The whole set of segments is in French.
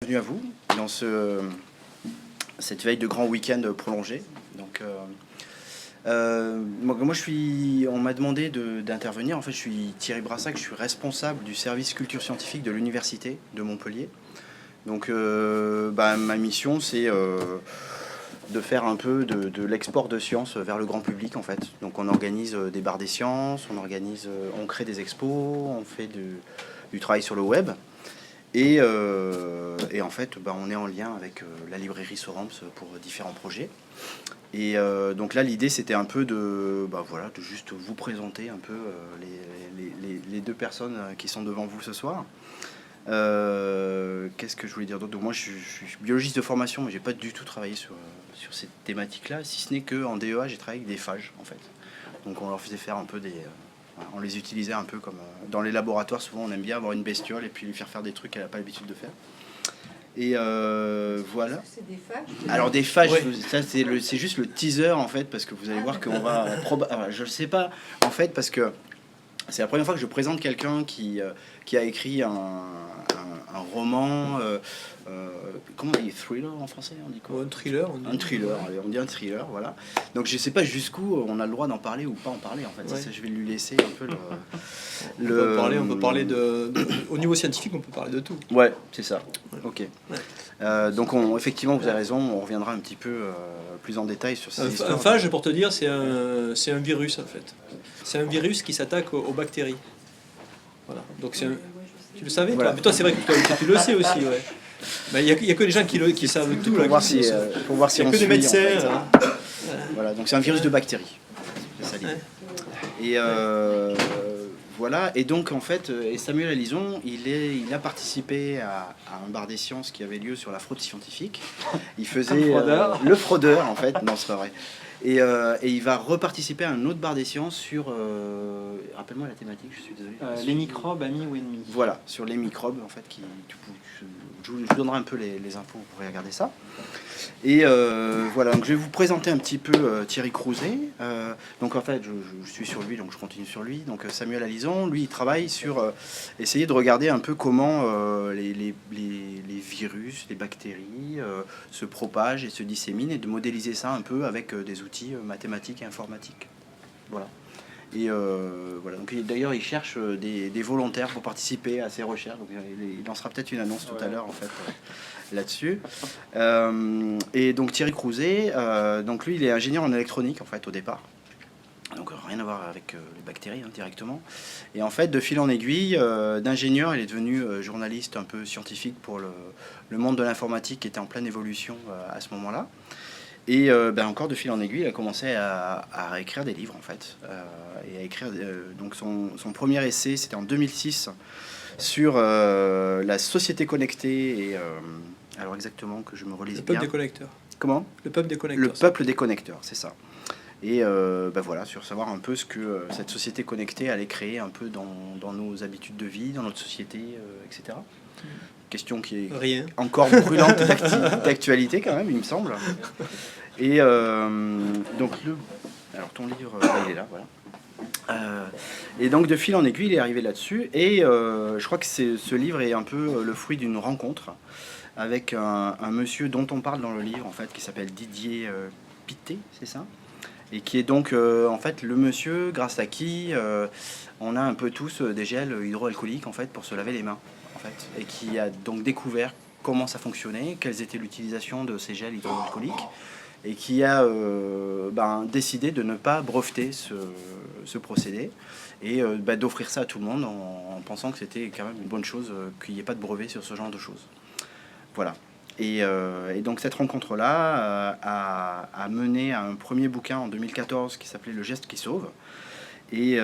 bienvenue à vous dans cette veille de grand week-end prolongé. Donc, moi, on m'a demandé d'intervenir. En fait, je suis Thierry Brassac, je suis responsable du service culture scientifique de l'université de Montpellier. Donc, ma mission, c'est de faire un peu de l'export de sciences vers le grand public, en fait. Donc, on organise des bars des sciences, on crée des expos, on fait du travail sur le web. Et en fait, on est en lien avec la librairie Sorams pour différents projets. Et donc là, l'idée, c'était un peu de juste vous présenter un peu les deux personnes qui sont devant vous ce soir. Qu'est-ce que je voulais dire d'autre? Donc moi, je suis biologiste de formation, mais j'ai pas du tout travaillé sur cette thématique-là, si ce n'est qu'en DEA, j'ai travaillé avec des phages, en fait. Donc on leur faisait faire un peu on les utilisait un peu comme dans les laboratoires. Souvent, on aime bien avoir une bestiole et puis lui faire des trucs qu'elle n'a pas l'habitude de faire. Et voilà. C'est des phages. Alors des phages, Ouais. ça c'est juste le teaser en fait, parce que vous allez voir qu'on va je ne sais pas en fait, parce que c'est la première fois que je présente quelqu'un qui a écrit un roman. Comment on dit thriller en français? On dit quoi? Un thriller. Un thriller, allez, on dit un thriller, voilà. Donc je sais pas jusqu'où on a le droit d'en parler ou pas en parler en fait. Ouais. Ça, je vais lui laisser un peu On peut parler au niveau scientifique, on peut parler de tout. Ouais, c'est ça. Ok. Ouais. Donc effectivement, vous avez raison, on reviendra un petit peu plus en détail sur ces histoires. Un phage, pour te dire, c'est un virus en fait. C'est un virus qui s'attaque aux bactéries. Voilà. Donc c'est tu le savais, Voilà. toi? Mais toi, c'est vrai que tu le sais aussi, ouais. Il n'y a que des gens qui savent tout. Pour Là, voir si il n'y on a que des suit, en médecins. fait. Hein. Voilà, donc c'est un virus de bactéries. C'est ça l'idée. Et voilà, et donc en fait, Samuel Alison, il a participé à un bar des sciences qui avait lieu sur la fraude scientifique. Il faisait le fraudeur en fait, non c'est pas vrai. Et il va reparticiper à un autre bar des sciences sur, rappelle-moi la thématique, je suis désolé. Les microbes, amis ou ennemis. Voilà, sur les microbes en fait, je vous donnerai un peu les infos, vous pourrez regarder ça. Et voilà, donc je vais vous présenter un petit peu Thierry Crouzet. Donc en fait, je suis sur lui, donc je continue sur lui. Donc Samuel Alison, lui, il travaille sur essayer de regarder un peu comment les virus, les bactéries se propagent et se disséminent, et de modéliser ça un peu avec des outils mathématiques et informatiques. Voilà. Et voilà. Donc d'ailleurs, il cherche des volontaires pour participer à ces recherches. Donc il lancera peut-être une annonce tout à l'heure en fait là-dessus. Et donc Thierry Crouzet, donc lui, il est ingénieur en électronique en fait au départ. Donc rien à voir avec les bactéries directement. Et en fait, de fil en aiguille, d'ingénieur, il est devenu journaliste un peu scientifique pour le monde de l'informatique qui était en pleine évolution à ce moment-là. Et encore de fil en aiguille, il a commencé à écrire des livres en fait, et à écrire donc son premier essai, c'était en 2006 sur la société connectée et alors exactement que je me relise Le bien. peuple des connecteurs. Comment? Le peuple des connecteurs. Le peuple des connecteurs, c'est ça. Et voilà, sur savoir un peu ce que cette société connectée allait créer un peu dans nos habitudes de vie, dans notre société, etc. Question qui est encore brûlante d'actualité quand même, il me semble. Et donc alors ton livre, il est là, voilà. Et donc de fil en aiguille, il est arrivé là-dessus. Et je crois que ce livre est un peu le fruit d'une rencontre avec un monsieur dont on parle dans le livre en fait, qui s'appelle Didier Pittet, c'est ça? Et qui est donc en fait le monsieur grâce à qui on a un peu tous des gels hydroalcooliques en fait pour se laver les mains en fait, et qui a donc découvert comment ça fonctionnait, quelles étaient l'utilisation de ces gels hydroalcooliques, et qui a décidé de ne pas breveter ce procédé et d'offrir ça à tout le monde en pensant que c'était quand même une bonne chose qu'il n'y ait pas de brevet sur ce genre de choses. Voilà. Et donc cette rencontre-là a mené à un premier bouquin en 2014 qui s'appelait Le geste qui sauve. Et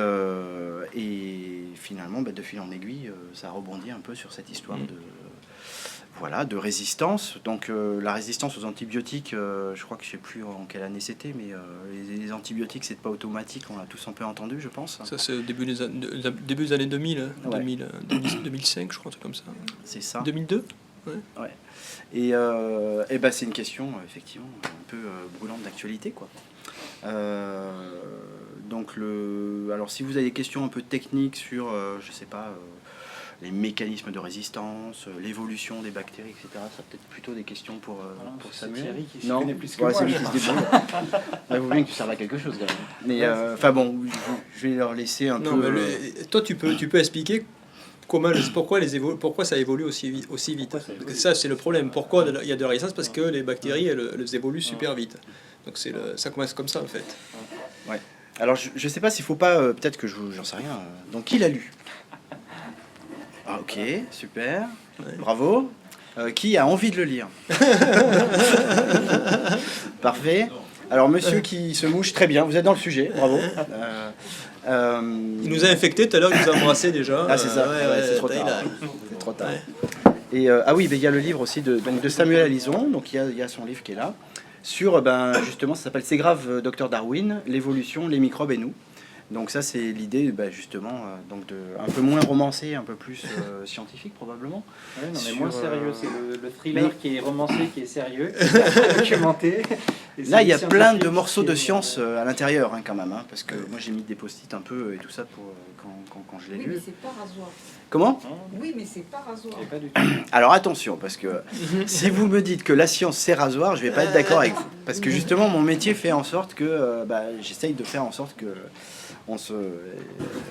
finalement, de fil en aiguille, ça a rebondi un peu sur cette histoire de résistance. Donc la résistance aux antibiotiques, je crois que je ne sais plus en quelle année c'était, mais les antibiotiques, c'est pas automatique, on l'a tous un peu entendu, je pense. Ça, c'est début des années 2000, hein, Ouais. 2005, je crois, un truc comme ça. C'est ça. 2002. Ouais. Et c'est une question effectivement un peu brûlante d'actualité, quoi. Donc alors si vous avez des questions un peu techniques sur je sais pas les mécanismes de résistance, l'évolution des bactéries, etc. Ça peut-être plutôt des questions pour C'est Samuel. Thierry qui Non, connaît plus que ouais, moi. c'est lui qui se débrouille. Il faut bien que tu serves à quelque chose quand même. Mais enfin bon, je vais leur laisser un Non, peu. mais toi, tu peux expliquer pourquoi ça évolue aussi vite. Parce que ça, c'est le problème. Pourquoi il y a de la résistance? Parce que les bactéries, elles évoluent super vite. Donc ça commence comme ça, en fait. Ouais. Alors je sais pas s'il faut pas, peut-être que j'en sais rien. Donc qui l'a lu? Ah ok, super, Ouais. bravo. Qui a envie de le lire? Parfait. Alors monsieur qui se mouche, très bien, vous êtes dans le sujet, bravo. Il nous a infectés tout à l'heure, il nous a embrassés déjà. Ah c'est ça, ouais, c'est trop tard. C'est trop tard. Et ah oui, mais il y a le livre aussi de Samuel Alison, donc il y a son livre qui est là, sur justement, ça s'appelle C'est grave, Docteur Darwin, l'évolution, les microbes et nous. Donc ça c'est l'idée justement donc de un peu moins romancé, un peu plus scientifique probablement. Ouais, non, mais Sur, moins sérieux, c'est le thriller mais- qui est romancé, qui est sérieux, qui est documenté. Et Là il y a c'est plein de scientifique morceaux qui de est- science à l'intérieur quand même, parce que moi j'ai mis des post-it un peu et tout ça pour quand je l'ai Oui, lu. mais c'est pas rasoir. Comment? Oui, mais c'est pas rasoir. Et pas du tout. Alors attention, parce que si vous me dites que la science c'est rasoir, je vais pas être d'accord avec vous. Parce que justement, mon métier fait en sorte que j'essaye de faire en sorte que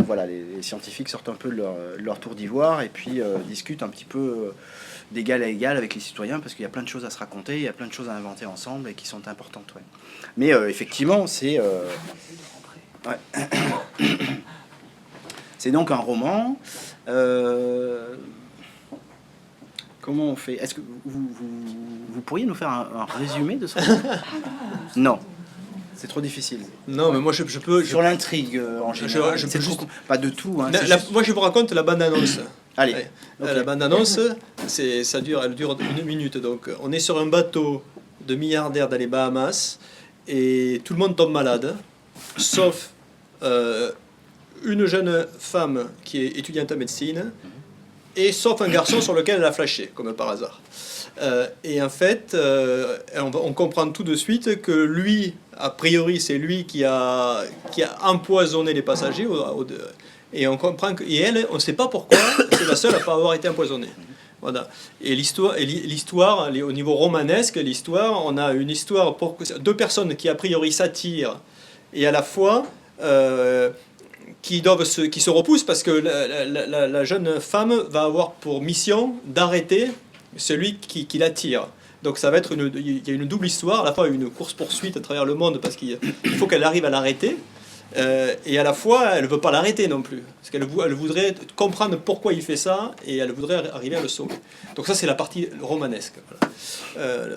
voilà, les scientifiques sortent un peu de leur tour d'ivoire et puis discutent un petit peu d'égal à égal avec les citoyens, parce qu'il y a plein de choses à se raconter, il y a plein de choses à inventer ensemble et qui sont importantes. Ouais. Mais effectivement, c'est c'est donc un roman. Comment on fait? Est-ce que vous pourriez nous faire un résumé de ça? Non, c'est trop difficile. Non, mais moi je peux. Sur l'intrigue en général, je c'est peux trop juste- pas de tout. Hein, La- c'est la- juste- moi je vous raconte la bande-annonce. Allez, Ouais. ok. La bande-annonce, elle dure 1 minute. Donc on est sur un bateau de milliardaires dans les Bahamas et tout le monde tombe malade, sauf une jeune femme qui est étudiante en médecine et sauf un garçon sur lequel elle a flashé, comme par hasard. Et en fait, on comprend tout de suite que lui, a priori, c'est lui qui a empoisonné les passagers. Et on comprend que, et elle, on ne sait pas pourquoi, c'est la seule à pas avoir été empoisonnée. Voilà. Et l'histoire, au niveau romanesque, l'histoire, on a une histoire pour deux personnes qui a priori s'attirent et à la fois qui se repoussent parce que la jeune femme va avoir pour mission d'arrêter celui qui l'attire. Donc ça va être il y a une double histoire, à la fois une course-poursuite à travers le monde parce qu'il faut qu'elle arrive à l'arrêter, et à la fois elle ne veut pas l'arrêter non plus, parce qu'elle voudrait comprendre pourquoi il fait ça, et elle voudrait arriver à le sauver. Donc ça c'est la partie romanesque. Voilà.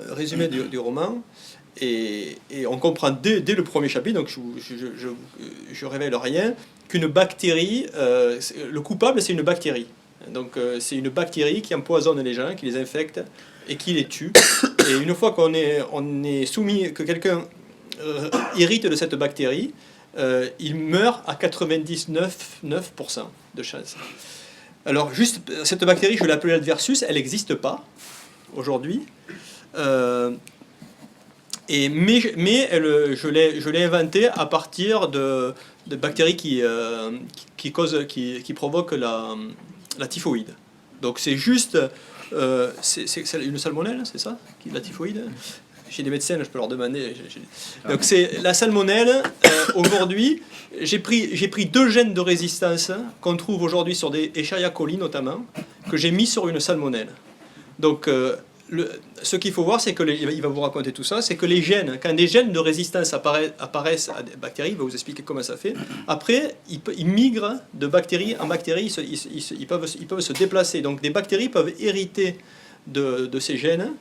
Le résumé du roman, et on comprend dès le premier chapitre, donc je révèle rien, qu'une bactérie, le coupable c'est une bactérie. Donc c'est une bactérie qui empoisonne les gens, qui les infecte et qui les tue. Et une fois qu'on est soumis, que quelqu'un hérite de cette bactérie, il meurt à 99,9% de chance. Alors juste, cette bactérie, je l'ai appelée Adversus, elle n'existe pas aujourd'hui. Mais je l'ai inventée à partir de bactéries qui provoquent la typhoïde. Donc c'est juste, c'est une salmonelle, c'est ça, la typhoïde? Chez des médecins, je peux leur demander. Donc c'est la salmonelle. Aujourd'hui, j'ai pris 2 gènes de résistance qu'on trouve aujourd'hui sur des Escherichia coli notamment, que j'ai mis sur une salmonelle. Donc ce qu'il faut voir, c'est que il va vous raconter tout ça, c'est que les gènes, quand des gènes de résistance apparaissent à des bactéries, il va vous expliquer comment ça fait. Après, ils migrent de bactérie en bactérie, ils peuvent se déplacer. Donc des bactéries peuvent hériter de ces gènes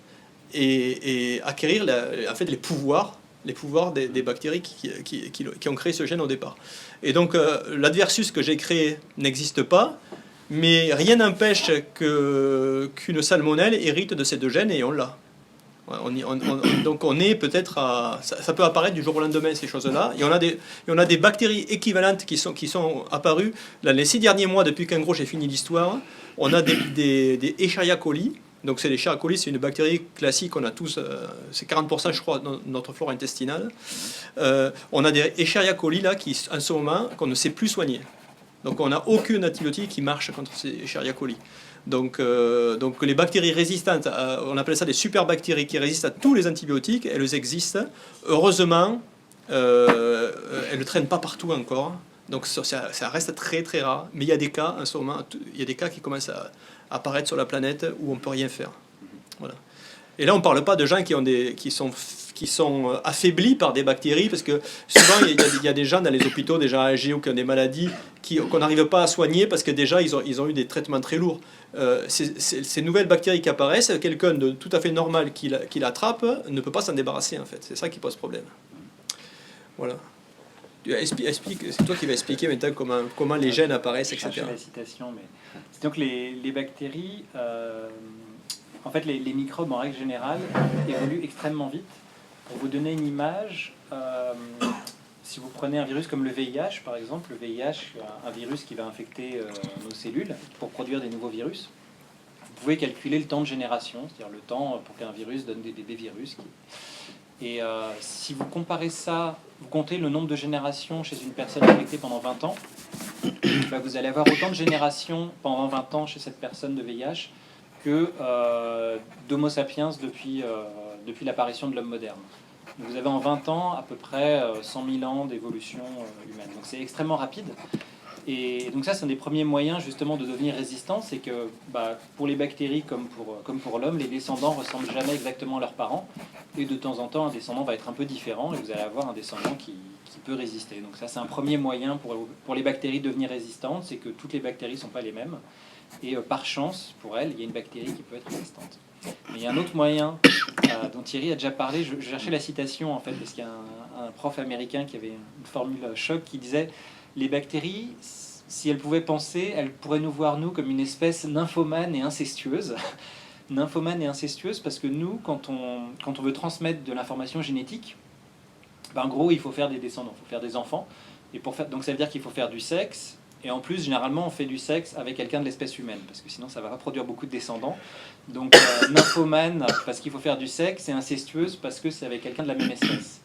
et acquérir en fait les pouvoirs des bactéries qui ont créé ce gène au départ. Et donc l'adversus que j'ai créé n'existe pas. Mais rien n'empêche qu'une salmonelle hérite de ces 2 gènes et on l'a. Donc on est peut-être à... Ça peut apparaître du jour au lendemain, ces choses-là. Et on a des bactéries équivalentes qui sont apparues dans les 6 derniers mois, depuis qu'en gros j'ai fini l'histoire. On a des Escherichia coli. Donc c'est l'Escherichia coli, c'est une bactérie classique, on a tous, c'est 40% je crois de notre flore intestinale. On a des Escherichia coli là, qui en ce moment, qu'on ne sait plus soigner. Donc on n'a aucun antibiotique qui marche contre ces Escherichia coli. Donc les bactéries résistantes, on appelle ça des superbactéries qui résistent à tous les antibiotiques, elles existent. Heureusement, elles ne traînent pas partout encore. Donc ça reste très très rare. Mais il y a des cas, en ce moment, il y a des cas qui commencent à apparaître sur la planète où on ne peut rien faire. Voilà. Et là, on ne parle pas de gens qui sont affaiblis par des bactéries, parce que souvent, il y a des gens dans les hôpitaux, des gens âgés ou qui ont des maladies qu'on n'arrive pas à soigner, parce que déjà, ils ont eu des traitements très lourds. Ces nouvelles bactéries qui apparaissent, quelqu'un de tout à fait normal qui l'attrape ne peut pas s'en débarrasser, en fait. C'est ça qui pose problème. Voilà. Explique, c'est toi qui vas expliquer maintenant comment les gènes apparaissent, etc. Je cherche la citation, mais c'est donc les bactéries... En fait, les microbes, en règle générale, évoluent extrêmement vite. Pour vous donner une image, si vous prenez un virus comme le VIH, par exemple, le VIH, un virus qui va infecter nos cellules pour produire des nouveaux virus, vous pouvez calculer le temps de génération, c'est-à-dire le temps pour qu'un virus donne des virus. Et si vous comparez ça, vous comptez le nombre de générations chez une personne infectée pendant 20 ans, bah vous allez avoir autant de générations pendant 20 ans chez cette personne de VIH que d'Homo sapiens depuis l'apparition de l'homme moderne. Donc vous avez en 20 ans à peu près 100 000 ans d'évolution humaine. Donc c'est extrêmement rapide. Et donc ça, c'est un des premiers moyens justement de devenir résistant, c'est que pour les bactéries comme pour l'homme, les descendants ressemblent jamais exactement à leurs parents. Et de temps en temps, un descendant va être un peu différent et vous allez avoir un descendant qui peut résister. Donc ça, c'est un premier moyen pour les bactéries de devenir résistantes, c'est que toutes les bactéries ne sont pas les mêmes. Et par chance, pour elle, il y a une bactérie qui peut être résistante. Mais il y a un autre moyen dont Thierry a déjà parlé. Je cherchais la citation, en fait, parce qu'il y a un prof américain qui avait une formule choc qui disait « Les bactéries, si elles pouvaient penser, elles pourraient nous voir, nous, comme une espèce nymphomane et incestueuse. » Nymphomane et incestueuse parce que nous, quand on veut transmettre de l'information génétique, en gros, il faut faire des descendants, il faut faire des enfants. Et donc ça veut dire qu'il faut faire du sexe. Et en plus, généralement, on fait du sexe avec quelqu'un de l'espèce humaine, parce que sinon, ça ne va pas produire beaucoup de descendants. Donc, nymphomane, parce qu'il faut faire du sexe, et incestueuse, parce que c'est avec quelqu'un de la même espèce.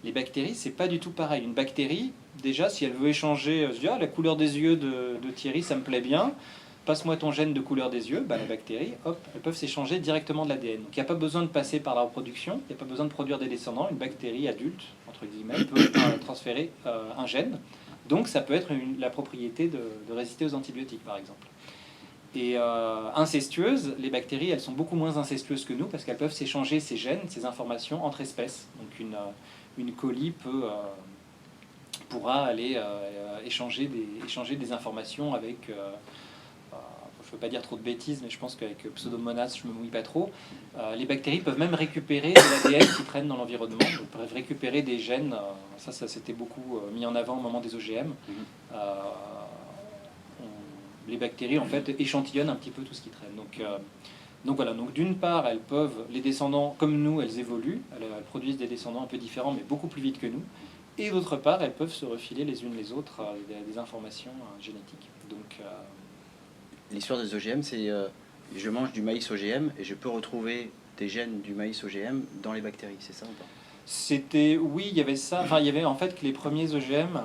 Les bactéries, c'est pas du tout pareil. Une bactérie, déjà, si elle veut échanger, se dit, la couleur des yeux de Thierry, ça me plaît bien, passe-moi ton gène de couleur des yeux, la bactérie, hop, elles peuvent s'échanger directement de l'ADN. Donc, il n'y a pas besoin de passer par la reproduction, il n'y a pas besoin de produire des descendants. Une bactérie adulte, entre guillemets, peut transférer un gène. Donc ça peut être la propriété de résister aux antibiotiques, par exemple. Et incestueuses, les bactéries, elles sont beaucoup moins incestueuses que nous parce qu'elles peuvent s'échanger ces gènes, ces informations entre espèces. Donc une colie pourra aller échanger des informations avec... je ne veux pas dire trop de bêtises, mais je pense qu'avec Pseudomonas, je ne me mouille pas trop. Les bactéries peuvent même récupérer de l'ADN qui traîne dans l'environnement. Elles peuvent récupérer des gènes. Ça s'était beaucoup mis en avant au moment des OGM. Les bactéries, en fait, échantillonnent un petit peu tout ce qui traîne. Donc voilà. Donc d'une part, elles peuvent, les descendants, comme nous, elles évoluent. Elles produisent des descendants un peu différents, mais beaucoup plus vite que nous. Et d'autre part, elles peuvent se refiler les unes les autres des informations génétiques. Donc... L'histoire des OGM, c'est je mange du maïs OGM et je peux retrouver des gènes du maïs OGM dans les bactéries, c'est ça ou pas? Oui, il y avait ça. Enfin, il y avait en fait que les premiers OGM,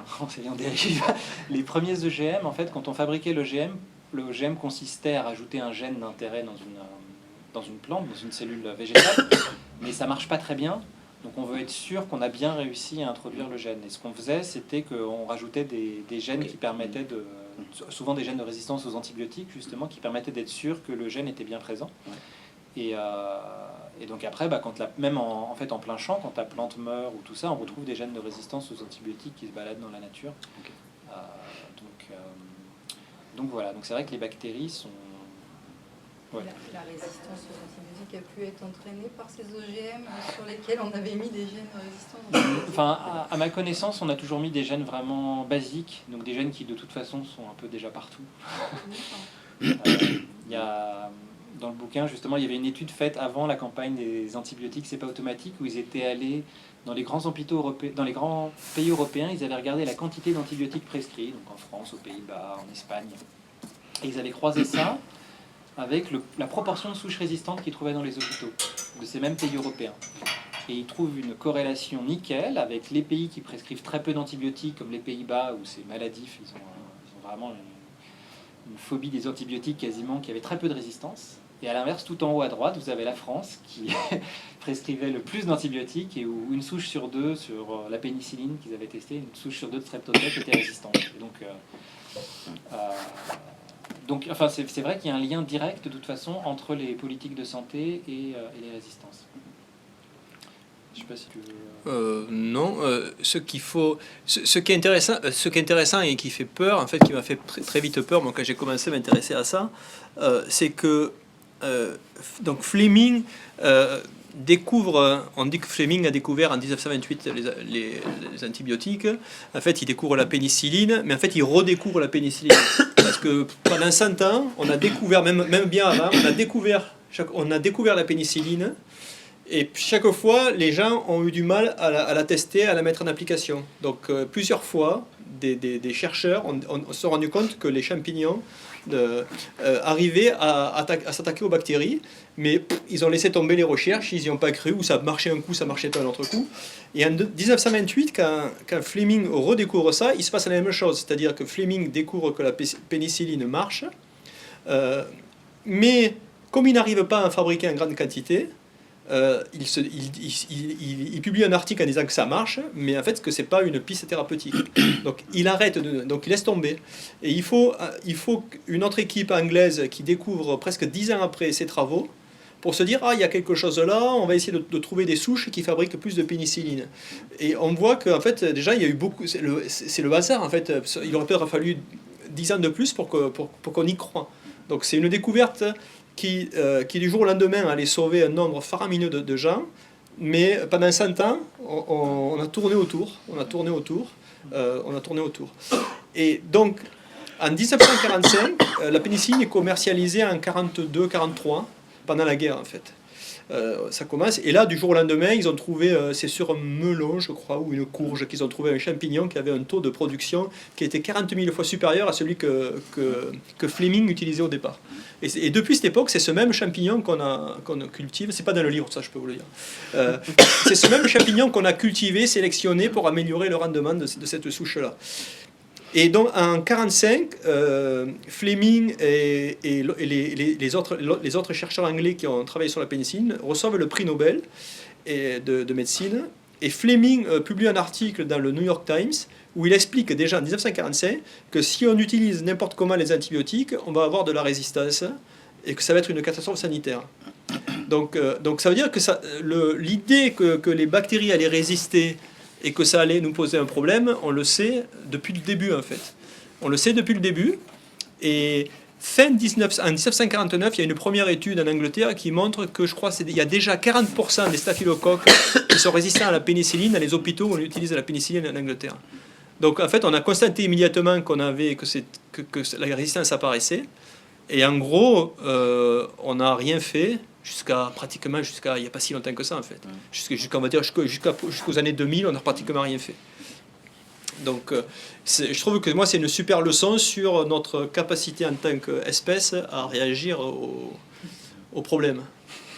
on dérive. Les premiers OGM, en fait, quand on fabriquait l'OGM, le OGM consistait à rajouter un gène d'intérêt dans une plante, dans une cellule végétale, mais ça marche pas très bien. Donc on veut être sûr qu'on a bien réussi à introduire le gène. Et ce qu'on faisait, c'était qu'on rajoutait des gènes qui permettaient souvent des gènes de résistance aux antibiotiques, justement, qui permettaient d'être sûr que le gène était bien présent. Et donc après, même en plein champ, quand la plante meurt ou tout ça, on retrouve des gènes de résistance aux antibiotiques qui se baladent dans la nature. Donc voilà, donc c'est vrai que les bactéries sont... Ouais. La résistance aux antibiotiques a pu être entraînée par ces OGM sur lesquels on avait mis des gènes résistants. Enfin, à ma connaissance, on a toujours mis des gènes vraiment basiques, donc des gènes qui de toute façon sont un peu déjà partout. Dans le bouquin, justement, il y avait une étude faite avant la campagne des antibiotiques, c'est pas automatique, où ils étaient allés dans les grands hôpitaux européens, dans les grands pays européens, ils avaient regardé la quantité d'antibiotiques prescrits, donc en France, aux Pays-Bas, en Espagne, et ils avaient croisé ça avec la proportion de souches résistantes qu'ils trouvaient dans les hôpitaux de ces mêmes pays européens. Et ils trouvent une corrélation nickel avec les pays qui prescrivent très peu d'antibiotiques, comme les Pays-Bas, où c'est maladif, ils ont vraiment une phobie des antibiotiques quasiment, qui avait très peu de résistance. Et à l'inverse, tout en haut à droite, vous avez la France qui prescrivait le plus d'antibiotiques et où une souche sur deux sur la pénicilline qu'ils avaient testée, une souche sur deux de streptocoque était résistante. Et donc, enfin, c'est vrai qu'il y a un lien direct de toute façon entre les politiques de santé et les résistances. Je sais pas si tu veux... Non, ce qui est intéressant et qui fait peur, en fait, qui m'a fait très vite peur, moi, quand j'ai commencé à m'intéresser à ça, c'est que donc Fleming découvre, on dit que Fleming a découvert en 1928 les antibiotiques. En fait, il découvre la pénicilline, mais en fait, il redécouvre la pénicilline parce que pendant 100 ans, on a découvert, même bien avant, on a découvert la pénicilline. Et chaque fois, les gens ont eu du mal à la tester, à la mettre en application. Donc, plusieurs fois, des chercheurs se sont rendus compte que les champignons arrivaient à s'attaquer aux bactéries, mais ils ont laissé tomber les recherches, ils n'y ont pas cru, ou ça marchait un coup, ça marchait pas un autre coup. Et en 1928, quand Fleming redécouvre ça, il se passe la même chose. C'est-à-dire que Fleming découvre que la pénicilline marche, mais comme il n'arrive pas à en fabriquer en grande quantité, il publie un article en disant que ça marche, mais en fait que c'est pas une piste thérapeutique. Donc il arrête, donc il laisse tomber. Et il faut une autre équipe anglaise qui découvre presque 10 ans après ses travaux pour se dire il y a quelque chose là, on va essayer de trouver des souches qui fabriquent plus de pénicilline. Et on voit qu'en fait déjà il y a eu beaucoup, c'est le hasard en fait. Il aurait peut-être fallu 10 ans de plus pour qu'on y croie. Donc c'est une découverte qui du jour au lendemain allait sauver un nombre faramineux de gens, mais pendant 100 ans, on a tourné autour. Et donc, en 1945, la pénicilline est commercialisée en 42-43, pendant la guerre en fait. Ça commence, et là, du jour au lendemain, ils ont trouvé, c'est sur un melon, je crois, ou une courge, qu'ils ont trouvé un champignon qui avait un taux de production qui était 40 000 fois supérieur à celui que Fleming utilisait au départ. Et depuis cette époque, c'est ce même champignon qu'on cultive, c'est pas dans le livre, ça je peux vous le dire. C'est ce même champignon qu'on a cultivé, sélectionné pour améliorer le rendement de cette souche-là. Et donc en 1945, Fleming et les autres chercheurs anglais qui ont travaillé sur la pénicilline reçoivent le prix Nobel de médecine. Et Fleming publie un article dans le New York Times où il explique déjà en 1945 que si on utilise n'importe comment les antibiotiques, on va avoir de la résistance et que ça va être une catastrophe sanitaire. Donc ça veut dire que l'idée que les bactéries allaient résister et que ça allait nous poser un problème, on le sait depuis le début en fait. On le sait depuis le début. Et en 1949, il y a une première étude en Angleterre qui montre que je crois qu'il y a déjà 40% des staphylocoques qui sont résistants à la pénicilline dans les hôpitaux où on utilise la pénicilline en Angleterre. Donc en fait, on a constaté immédiatement que la résistance apparaissait. Et en gros, on n'a rien fait jusqu'à il n'y a pas si longtemps que ça en fait. Jusqu'aux années 2000, on n'a pratiquement rien fait. Donc je trouve que moi c'est une super leçon sur notre capacité en tant qu'espèce à réagir aux problèmes.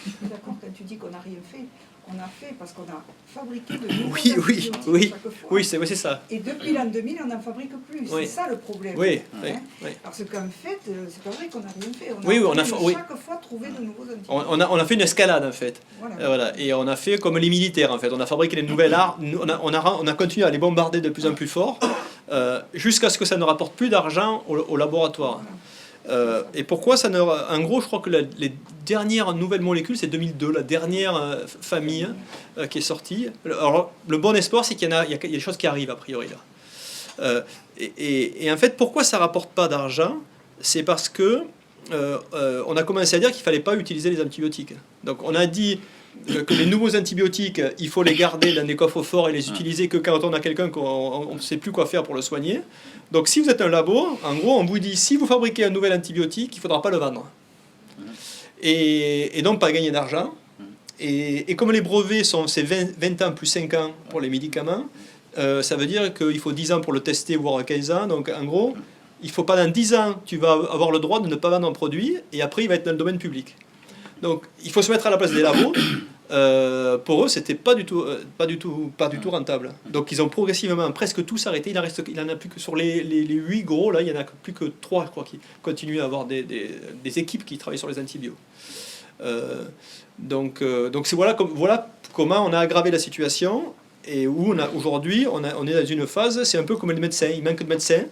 Je suis d'accord quand tu dis qu'on n'a rien fait. On a fait parce qu'on a fabriqué de nouveaux antibiotiques chaque fois. Oui, c'est ça. Et depuis l'an 2000, on n'en fabrique plus. Oui. C'est ça le problème. Oui. Parce qu'en fait, c'est pas vrai qu'on n'a rien fait. On a chaque fois trouvé de nouveaux antibiotiques. On a fait une escalade en fait. Voilà. Et on a fait comme les militaires en fait. On a fabriqué des nouvelles armes. On a continué à les bombarder de plus en plus fort jusqu'à ce que ça ne rapporte plus d'argent au laboratoire. Et pourquoi ça ne... En gros, je crois que les dernières nouvelles molécules, c'est 2002, la dernière famille qui est sortie. Alors, le bon espoir, c'est qu'il y a des choses qui arrivent a priori là. Et en fait, pourquoi ça ne rapporte pas d'argent? C'est parce que on a commencé à dire qu'il ne fallait pas utiliser les antibiotiques. Donc, on a dit que les nouveaux antibiotiques, il faut les garder dans des coffres forts et les utiliser que quand on a quelqu'un qu'on ne sait plus quoi faire pour le soigner. Donc si vous êtes un labo, en gros, on vous dit, si vous fabriquez un nouvel antibiotique, il ne faudra pas le vendre. Et donc pas gagner d'argent. Et comme les brevets c'est 20 ans plus 5 ans pour les médicaments, ça veut dire qu'il faut 10 ans pour le tester, voire 15 ans. Donc en gros, il faut pas dans 10 ans, tu vas avoir le droit de ne pas vendre un produit, et après il va être dans le domaine public. Donc il faut se mettre à la place des labos. pour eux, c'était pas du tout rentable. Donc ils ont progressivement presque tous arrêté. Il en a plus que sur les 8 gros, là, il y en a plus que 3, je crois, qui continuent à avoir des équipes qui travaillent sur les antibiotiques. Donc voilà comment on a aggravé la situation et où aujourd'hui on est dans une phase, c'est un peu comme les médecins, il manque de médecins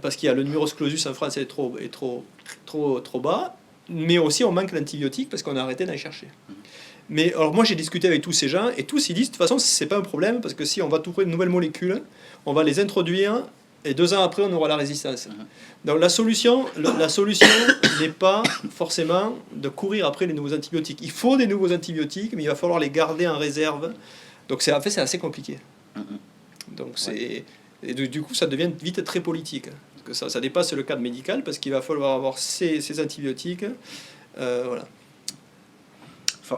parce qu'il y a le numerus clausus en France est trop bas, mais aussi on manque d'antibiotiques parce qu'on a arrêté d'aller chercher. Mais alors moi j'ai discuté avec tous ces gens et tous ils disent de toute façon c'est pas un problème parce que si on va trouver de nouvelles molécules, on va les introduire et 2 ans après on aura la résistance. Donc la solution n'est pas forcément de courir après les nouveaux antibiotiques. Il faut des nouveaux antibiotiques, mais il va falloir les garder en réserve. Donc c'est assez compliqué. Donc et du coup ça devient vite très politique. Parce que ça dépasse le cadre médical parce qu'il va falloir avoir ces antibiotiques. Voilà.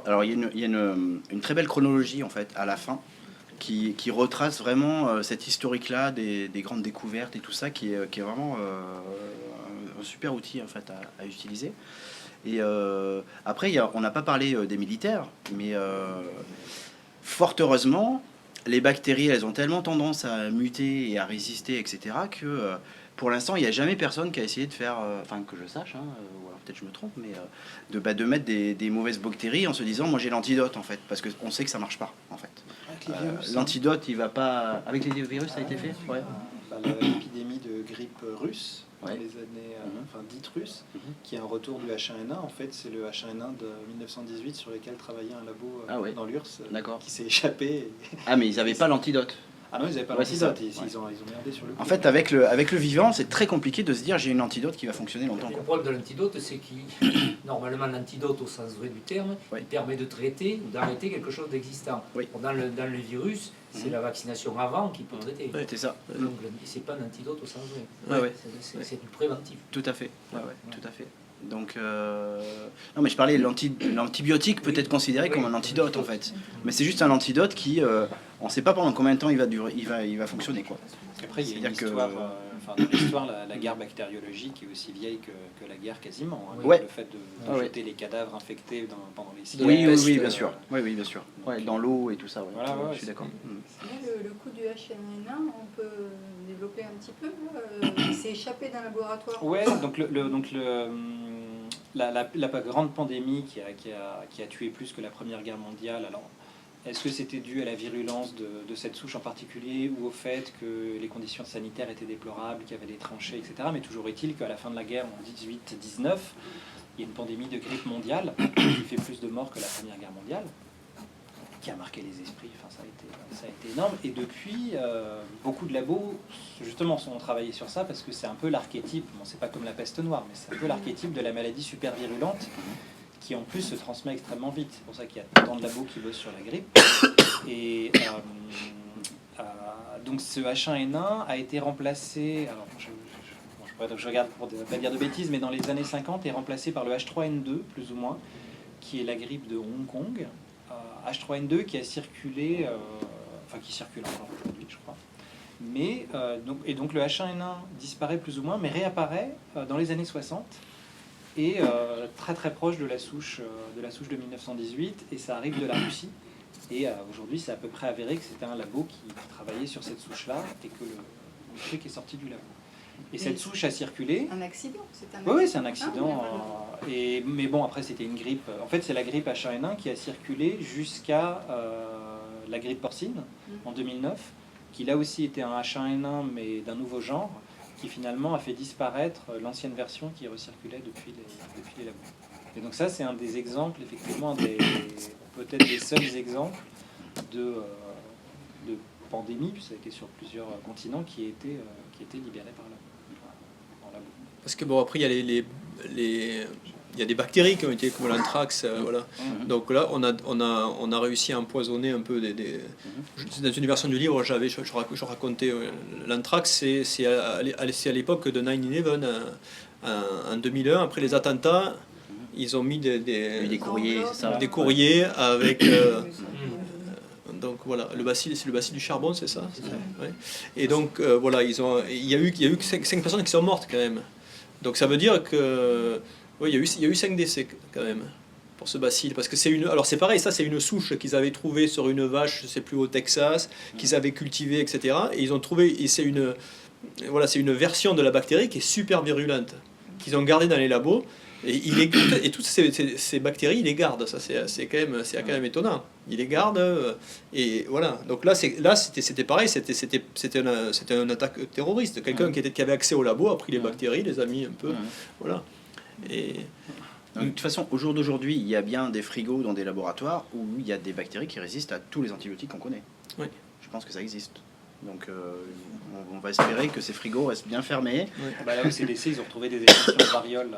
Alors il y a une très belle chronologie en fait à la fin qui retrace vraiment cette historique-là des grandes découvertes et tout ça qui est vraiment un super outil en fait à utiliser. Et après on n'a pas parlé des militaires, mais fort heureusement les bactéries elles ont tellement tendance à muter et à résister, etc., que pour l'instant il n'y a jamais personne qui a essayé de faire, enfin que je sache, ou alors peut-être je me trompe, mais de mettre des mauvaises bactéries en se disant moi j'ai l'antidote en fait, parce qu'on sait que ça marche pas en fait. L'antidote il va pas avec les virus, ça a été fait. Ouais. L'épidémie de grippe russe dans Ouais. les années dite russe, qui est un retour du H1N1. En fait, c'est le H1N1 de 1918 sur lequel travaillait un labo dans l'URSS D'accord. qui s'est échappé. Ah mais ils n'avaient pas l'antidote. Ah non, ils n'avaient pas Ouais, l'antidote, c'est ça. ils ont merdé sur le coup. En fait avec le vivant c'est très compliqué de se dire j'ai une antidote qui va fonctionner longtemps. Le Quoi. problème de l'antidote, c'est que normalement l'antidote au sens vrai du terme, Oui. il permet de traiter ou d'arrêter quelque chose d'existant. Oui. Dans le virus, c'est la vaccination avant qui peut traiter. Ouais, c'est ça. Donc c'est pas un antidote au sens vrai. Ouais, ouais. C'est du préventif. Tout à fait. Ouais, tout à fait. Donc non mais je parlais de l'antibiotique peut être considéré comme un antidote en fait, mais c'est juste un antidote qui on ne sait pas pendant combien de temps il va durer, il va fonctionner quoi. Après, il y a une C'est-à-dire que- histoire, dans l'histoire, la guerre bactériologique est aussi vieille que la guerre quasiment. Hein. Ouais. Le fait de Ah ouais. jeter les cadavres infectés pendant les sièges. Oui, bien sûr. Oui, bien sûr. Ouais, dans l'eau et tout ça. Ouais. Voilà, ouais, je suis d'accord. Là, le coup du H1N1, on peut développer un petit peu. Il s'est échappé d'un laboratoire. Ouais, donc la grande pandémie qui a tué plus que la Première Guerre mondiale, alors est-ce que c'était dû à la virulence de cette souche en particulier ou au fait que les conditions sanitaires étaient déplorables, qu'il y avait des tranchées, etc. Mais toujours est-il qu'à la fin de la guerre, en 18-19, il y a une pandémie de grippe mondiale qui fait plus de morts que la Première Guerre mondiale, qui a marqué les esprits. Enfin, ça a été énorme. Et depuis, beaucoup de labos, justement, ont travaillé sur ça parce que c'est un peu l'archétype, bon, c'est pas comme la peste noire, mais c'est un peu l'archétype de la maladie super virulente qui en plus se transmet extrêmement vite. C'est pour ça qu'il y a tant de labos qui bossent sur la grippe. Et donc ce H1N1 a été remplacé, alors je regarde pour ne pas dire de bêtises, mais dans les années 50 est remplacé par le H3N2 plus ou moins, qui est la grippe de Hong Kong. H3N2 qui a circulé, qui circule encore aujourd'hui je crois. Mais, donc le H1N1 disparaît plus ou moins, mais réapparaît dans les années 60 et très très proche de la souche de 1918, et ça arrive de la Russie. Et aujourd'hui, c'est à peu près avéré que c'était un labo qui travaillait sur cette souche-là et que le truc est sorti du labo. Et cette souche a circulé. Un accident, c'est un Oui, c'est un accident. Ah, Mais bon, après, c'était une grippe. En fait, c'est la grippe H1N1 qui a circulé jusqu'à la grippe porcine en 2009, qui là aussi était un H1N1, mais d'un nouveau genre, qui finalement a fait disparaître l'ancienne version qui recirculait depuis les labos. Et donc ça, c'est un des exemples, effectivement, peut-être des seuls exemples de pandémie, puisque ça a été sur plusieurs continents, qui étaient libérés par en labo. Parce que bon, après, il y a des bactéries qui ont été comme l'anthrax, voilà. Donc là, on a réussi à empoisonner un peu dans une version du livre, je racontais l'anthrax, c'est à l'époque de 9/11, en 2001, après les attentats, ils ont mis des courriers, c'est ça. des courriers avec... donc voilà, c'est le bacille du charbon, c'est ça, ouais. Et donc voilà, il y a eu 5 personnes qui sont mortes quand même. Donc ça veut dire que il y a eu 5 décès quand même. pour ce bacille, parce que alors c'est pareil, ça c'est une souche qu'ils avaient trouvée sur une vache, je sais plus, au Texas, qu'ils avaient cultivée, etc. Et ils ont trouvé, et c'est une version de la bactérie qui est super virulente, qu'ils ont gardée dans les labos, et toutes ces bactéries, ils les gardent. Ça c'est quand même étonnant. Ils les gardent, et voilà. Donc là c'était pareil, c'était une attaque terroriste. Quelqu'un qui avait accès au labo a pris les bactéries, les a mis un peu, voilà. Et donc, de toute façon, au jour d'aujourd'hui, il y a bien des frigos dans des laboratoires où il y a des bactéries qui résistent à tous les antibiotiques qu'on connaît. Oui. Je pense que ça existe. Donc on va espérer que ces frigos restent bien fermés. Oui. Bah là au CDC, ils ont retrouvé des échantillons de variole.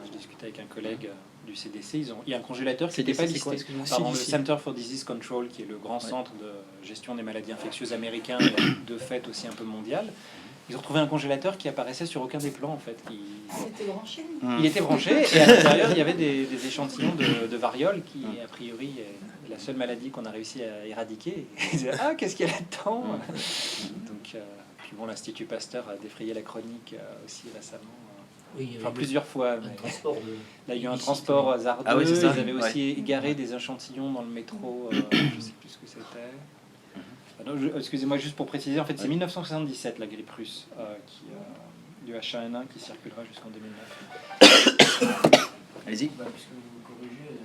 Je discutais avec un collègue du CDC. Il y a un congélateur qui n'était pas listé. Pardon, le Center for Disease Control, qui est le grand centre de gestion des maladies infectieuses américain, et de fait aussi un peu mondial. Ils ont retrouvé un congélateur qui apparaissait sur aucun des plans en fait. Il était branché. Il était branché et à l'intérieur il y avait des échantillons de variole qui a priori est la seule maladie qu'on a réussi à éradiquer. Et ils disaient ah qu'est-ce qu'il y a là-dedans. Donc puis bon, l'Institut Pasteur a défrayé la chronique aussi récemment. Oui, Enfin plusieurs fois. Mais là il y a eu un transport hasardeux. Ah oui, c'est ça. Ils avaient aussi égaré des échantillons dans le métro. Je ne sais plus ce que c'était. Excusez-moi, juste pour préciser, en fait, c'est 1977 la grippe russe du H1N1 qui circulera jusqu'en 2009. Allez-y. Puisque vous corrigez,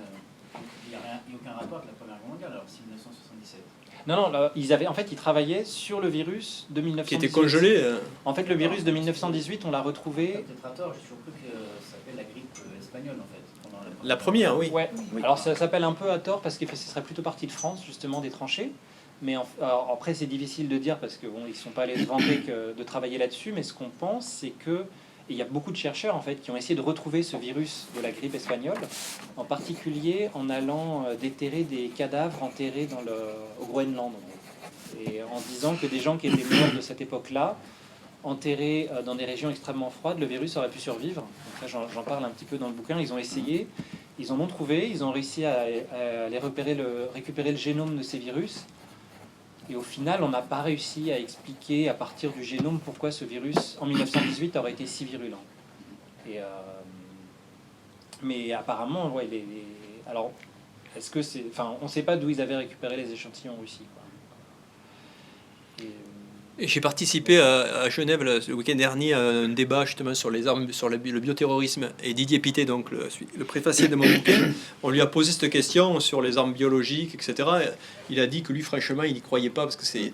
il n'y a aucun rapport avec la Première Guerre mondiale, alors c'est 1977. Non, là, ils travaillaient sur le virus de 1918. qui était congelé. En fait, le virus de 1918, on l'a retrouvé. Peut-être à tort, j'ai toujours cru que ça s'appelle la grippe espagnole en fait. Pendant La première, oui. Ouais. Alors ça s'appelle un peu à tort parce que ce serait plutôt parti de France, justement, des tranchées. Mais alors, après, c'est difficile de dire parce que bon, ils ne sont pas allés se vanter de travailler là-dessus. Mais ce qu'on pense, c'est que il y a beaucoup de chercheurs en fait qui ont essayé de retrouver ce virus de la grippe espagnole, en particulier en allant déterrer des cadavres enterrés au Groenland. Et en disant que des gens qui étaient morts de cette époque-là, enterrés dans des régions extrêmement froides, le virus aurait pu survivre. Donc ça, j'en parle un petit peu dans le bouquin. Ils ont essayé, ils en ont trouvé, ils ont réussi à récupérer le génome de ces virus. Et au final, on n'a pas réussi à expliquer à partir du génome pourquoi ce virus, en 1918, aurait été si virulent. Mais apparemment, ouais, alors, est-ce que c'est... Enfin, on ne sait pas d'où ils avaient récupéré les échantillons en Russie, quoi. Et j'ai participé à Genève le week-end dernier à un débat justement sur les armes, sur le bioterrorisme. Et Didier Pittet, donc le préfacier de mon bouquin, on lui a posé cette question sur les armes biologiques, etc. Il a dit que lui, franchement, il n'y croyait pas parce que c'est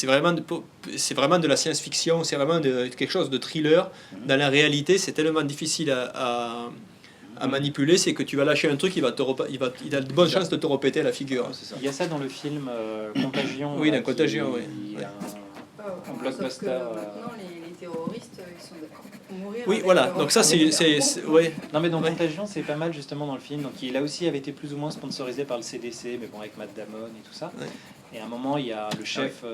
vraiment de la science-fiction, c'est vraiment quelque chose de thriller. Dans la réalité, c'est tellement difficile à manipuler, c'est que tu vas lâcher un truc, il a de bonnes chances de te repéter à la figure. Il y a ça dans le film Contagion. Oui, dans Contagion, oui. Un blockbuster. Sauf que maintenant, les terroristes, ils sont d'accord pour mourir. Oui, voilà. Donc ça, c'est ouais. Non, mais dans Contagion, c'est pas mal justement dans le film. Donc il a aussi avait été plus ou moins sponsorisé par le CDC, mais bon, avec Matt Damon et tout ça. Ouais. Et à un moment, il y a le chef,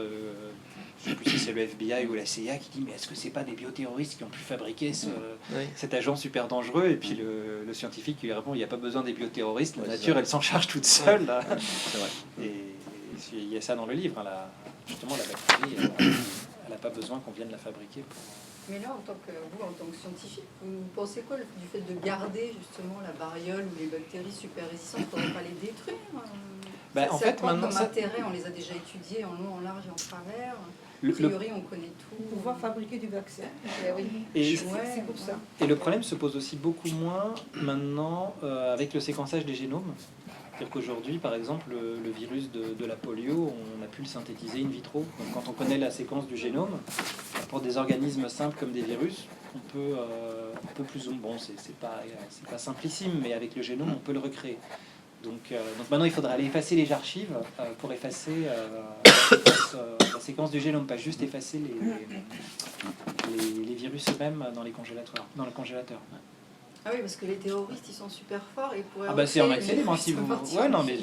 je sais plus si c'est le FBI ou la CIA, qui dit mais est-ce que c'est pas des bioterroristes qui ont pu fabriquer cet agent super dangereux? Et puis le scientifique qui lui répond il n'y a pas besoin des bioterroristes, la nature elle s'en charge toute seule. Là. C'est vrai. Et il y a ça dans le livre. Hein, justement, la bactérie, elle n'a pas besoin qu'on vienne la fabriquer. Mais là, en tant que scientifique, vous pensez quoi du fait de garder justement la variole ou les bactéries super résistantes? Il ne faudrait pas les détruire? En fait, maintenant, comme intérêt, on les a déjà étudiés en long, en large et en travers. A priori, on connaît tout. Pour pouvoir fabriquer du vaccin. Oui. Et C'est pour ça. Et le problème se pose aussi beaucoup moins maintenant avec le séquençage des génomes. C'est-à-dire qu'aujourd'hui, par exemple, le virus de la polio, on a pu le synthétiser in vitro. Donc quand on connaît la séquence du génome, pour des organismes simples comme des virus, on peut plus ou moins... Bon, c'est pas simplissime, mais avec le génome, on peut le recréer. Donc maintenant, il faudra aller effacer les archives pour effacer la séquence du génome, pas juste effacer les virus eux-mêmes dans le congélateur. Ah oui, parce que les terroristes, ils sont super forts et pourraient... Ah bah c'est en accès libre, si vous... Ouais, non, mais...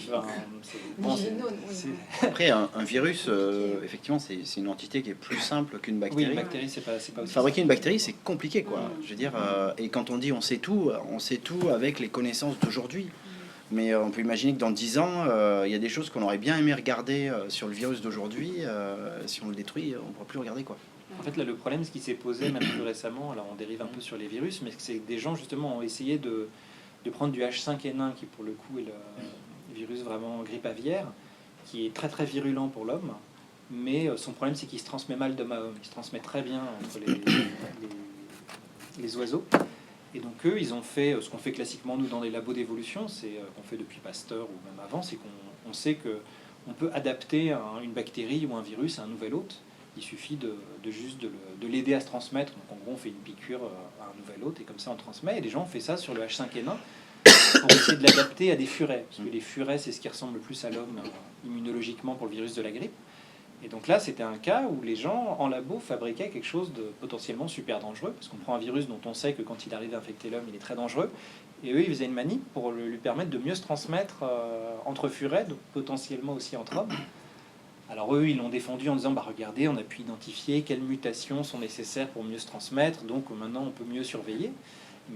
Après, un virus, effectivement, c'est une entité qui est plus simple qu'une bactérie. Oui, une bactérie, c'est pas aussi... Fabriquer une bactérie, c'est compliqué, quoi. Je veux dire, et quand on dit on sait tout avec les connaissances d'aujourd'hui. Mais on peut imaginer que dans 10 ans, il y a des choses qu'on aurait bien aimé regarder sur le virus d'aujourd'hui. Si on le détruit, on ne pourra plus le regarder, quoi. En fait, là, le problème, ce qui s'est posé même plus récemment, alors on dérive un peu sur les virus, mais c'est que des gens, justement, ont essayé de de prendre du H5N1, qui pour le coup est le virus vraiment grippe aviaire, qui est très très virulent pour l'homme, mais son problème c'est qu'il se transmet mal d'homme à homme. Il se transmet très bien entre les oiseaux. Et donc eux, ils ont fait ce qu'on fait classiquement nous dans les labos d'évolution, c'est qu'on fait depuis Pasteur ou même avant, c'est qu'on sait qu'on peut adapter une bactérie ou un virus à un nouvel hôte. Il suffit juste de l'aider à se transmettre. Donc en gros, on fait une piqûre à un nouvel hôte et comme ça on transmet. Et les gens ont fait ça sur le H5N1 pour essayer de l'adapter à des furets. Parce que les furets, c'est ce qui ressemble le plus à l'homme immunologiquement pour le virus de la grippe. Et donc là, c'était un cas où les gens en labo fabriquaient quelque chose de potentiellement super dangereux, parce qu'on prend un virus dont on sait que quand il arrive à infecter l'homme, il est très dangereux. Et eux, ils faisaient une manip pour lui permettre de mieux se transmettre entre furets, donc potentiellement aussi entre hommes. Alors eux, ils l'ont défendu en disant, bah regardez, on a pu identifier quelles mutations sont nécessaires pour mieux se transmettre, donc maintenant on peut mieux surveiller.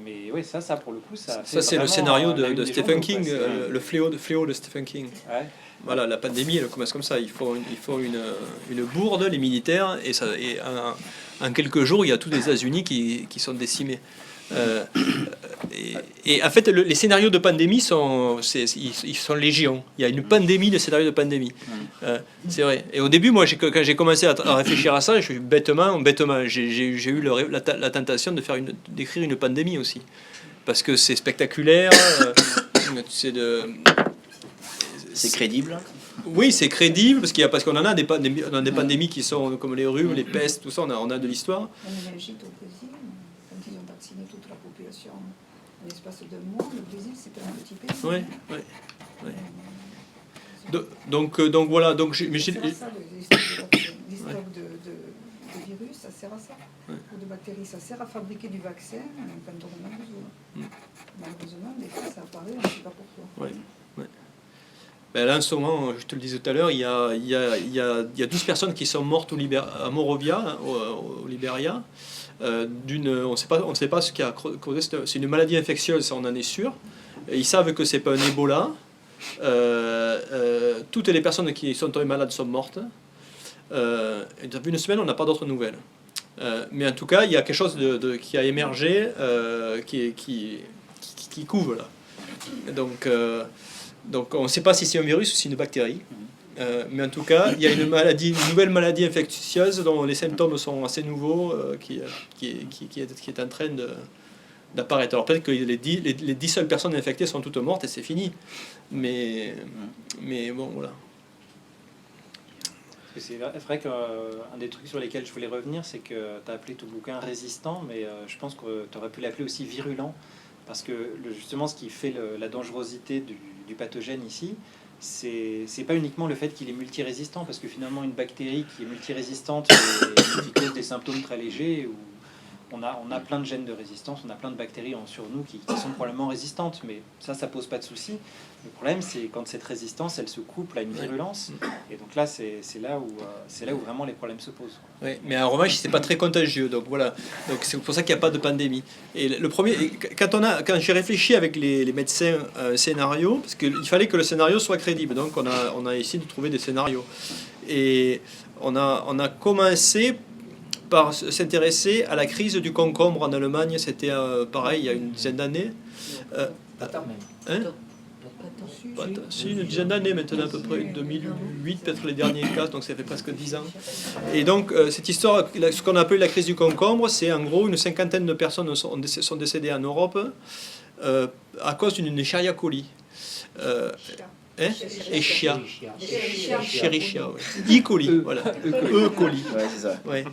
Mais oui, ça pour le coup, ça c'est le scénario de Stephen King, le fléau de Stephen King. Ouais. Voilà, la pandémie, elle commence comme ça. Il faut une bourde, les militaires, et en quelques jours, il y a tous les États-Unis qui sont décimés. Et en fait, les scénarios de pandémie ils sont légion. Il y a une pandémie de scénarios de pandémie. C'est vrai. Et au début, moi, quand j'ai commencé à réfléchir à ça, je suis bêtement, j'ai eu la tentation d'écrire une pandémie aussi, parce que c'est spectaculaire. C'est crédible. Oui, c'est crédible parce qu'on en a des pandémies qui sont comme les rhumes, les pestes, tout ça. On a de l'histoire. La méningite au Brésil, quand ils ont vacciné toute la population en l'espace d'un mois, le Brésil c'était un petit pays. Oui. Donc voilà. Donc les stocks de virus, ça sert à ça. Ou de bactéries, ça sert à fabriquer du vaccin quand on en a besoin. Malheureusement, des fois ça apparaît, on ne sait pas pourquoi. Ben là, en ce moment, je te le disais tout à l'heure, il y a 12 personnes qui sont mortes à Monrovia, au Libéria. On ne sait pas ce qui a causé. C'est une maladie infectieuse, on en est sûr. Et ils savent que c'est pas un Ebola. Toutes les personnes qui sont tombées malades sont mortes. Et depuis une semaine, on n'a pas d'autres nouvelles. Mais en tout cas, il y a quelque chose qui a émergé, qui couvre là. Donc on ne sait pas si c'est un virus ou si c'est une bactérie. Mais en tout cas, il y a une nouvelle maladie infectieuse dont les symptômes sont assez nouveaux, qui est en train d'apparaître. Alors peut-être que les 10 seules personnes infectées sont toutes mortes et c'est fini. Mais bon, voilà. C'est vrai qu'un des trucs sur lesquels je voulais revenir, c'est que tu as appelé ton bouquin résistant, mais je pense que tu aurais pu l'appeler aussi virulent. Parce que justement, ce qui fait la dangerosité du pathogène ici, c'est pas uniquement le fait qu'il est multirésistant, parce que finalement, une bactérie qui est multirésistante et qui cause des symptômes très légers, où on a plein de gènes de résistance, on a plein de bactéries sur nous qui sont probablement résistantes, mais ça pose pas de souci. Le problème, c'est quand cette résistance, elle se couple à une virulence, et donc là, c'est là où vraiment les problèmes se posent. Oui, mais en revanche, c'est pas très contagieux, donc voilà. Donc c'est pour ça qu'il n'y a pas de pandémie. Et le premier, quand j'ai réfléchi avec les médecins à un scénario, parce qu'il fallait que le scénario soit crédible, donc on a essayé de trouver des scénarios, et on a commencé par s'intéresser à la crise du concombre en Allemagne. C'était pareil, il y a une dizaine d'années. C'est une dizaine d'années maintenant, à peu près 2008, peut-être les derniers cas, donc ça fait presque 10 ans. Et donc cette histoire, ce qu'on appelle la crise du concombre, c'est en gros une cinquantaine de personnes sont décédées en Europe à cause d'une Escherichia coli. Escherichia. Escherichia, ouais. E. coli, voilà. E. coli. Ouais, c'est ça. Ouais.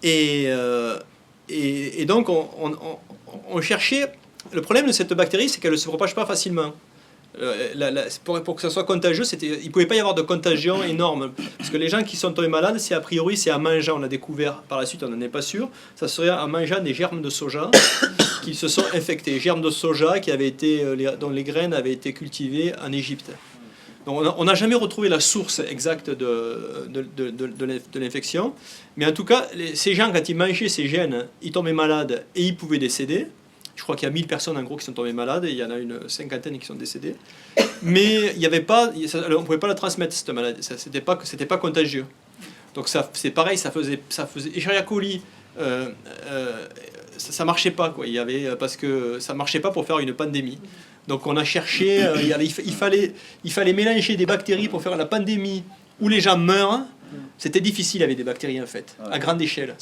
Et donc on cherchait. Le problème de cette bactérie, c'est qu'elle ne se propage pas facilement. Pour que ça soit contagieux, il ne pouvait pas y avoir de contagion énorme. Parce que les gens qui sont tombés malades, c'est a priori, c'est en mangeant, on a découvert par la suite, on n'en est pas sûr, ça serait en mangeant des germes de soja qui se sont infectés. Germes de soja dont les graines avaient été cultivées en Égypte. Donc on n'a jamais retrouvé la source exacte de l'infection. Mais en tout cas, ces gens, quand ils mangeaient ces gènes, ils tombaient malades et ils pouvaient décéder. Je crois qu'il y a 1000 personnes en gros qui sont tombées malades et il y en a une cinquantaine qui sont décédées. Mais il y avait pas, on ne pouvait pas la transmettre cette maladie, c'était pas contagieux. Donc c'est pareil, ça faisait Escherichia coli ça marchait pas, quoi. Parce que ça marchait pas pour faire une pandémie. Donc on a cherché, il fallait mélanger des bactéries pour faire la pandémie où les gens meurent. C'était difficile avec des bactéries en fait, à grande échelle.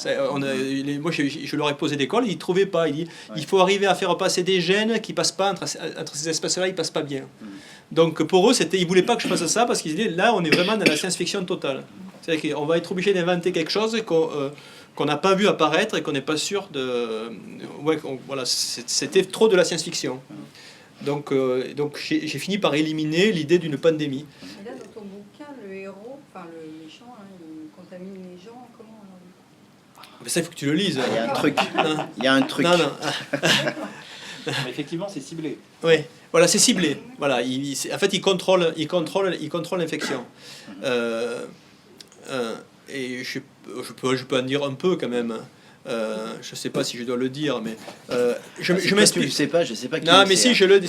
Moi je leur ai posé des cols, ils ne trouvaient pas. Il faut arriver à faire passer des gènes qui ne passent pas entre ces espèces-là, ils ne passent pas bien. Donc pour eux, ils ne voulaient pas que je fasse ça parce qu'ils disaient là on est vraiment dans la science-fiction totale. C'est-à-dire qu'on va être obligé d'inventer quelque chose qu'on n'a pas vu apparaître et qu'on n'est pas sûr de... voilà, c'était trop de la science-fiction. Donc j'ai fini par éliminer l'idée d'une pandémie. Et là, dans ton bouquin, le héros, enfin le méchant, hein, il contamine les gens, comment Mais ça, il faut que tu le lises. Il y a un truc. Non. Il y a un truc. Non. Mais effectivement, c'est ciblé. Oui, voilà, c'est ciblé. Voilà, en fait, il contrôle l'infection. Et je peux en dire un peu quand même. Je ne sais pas si je dois le dire, mais je m'inspire. Tu sais pas, je sais pas. Non, mais si je le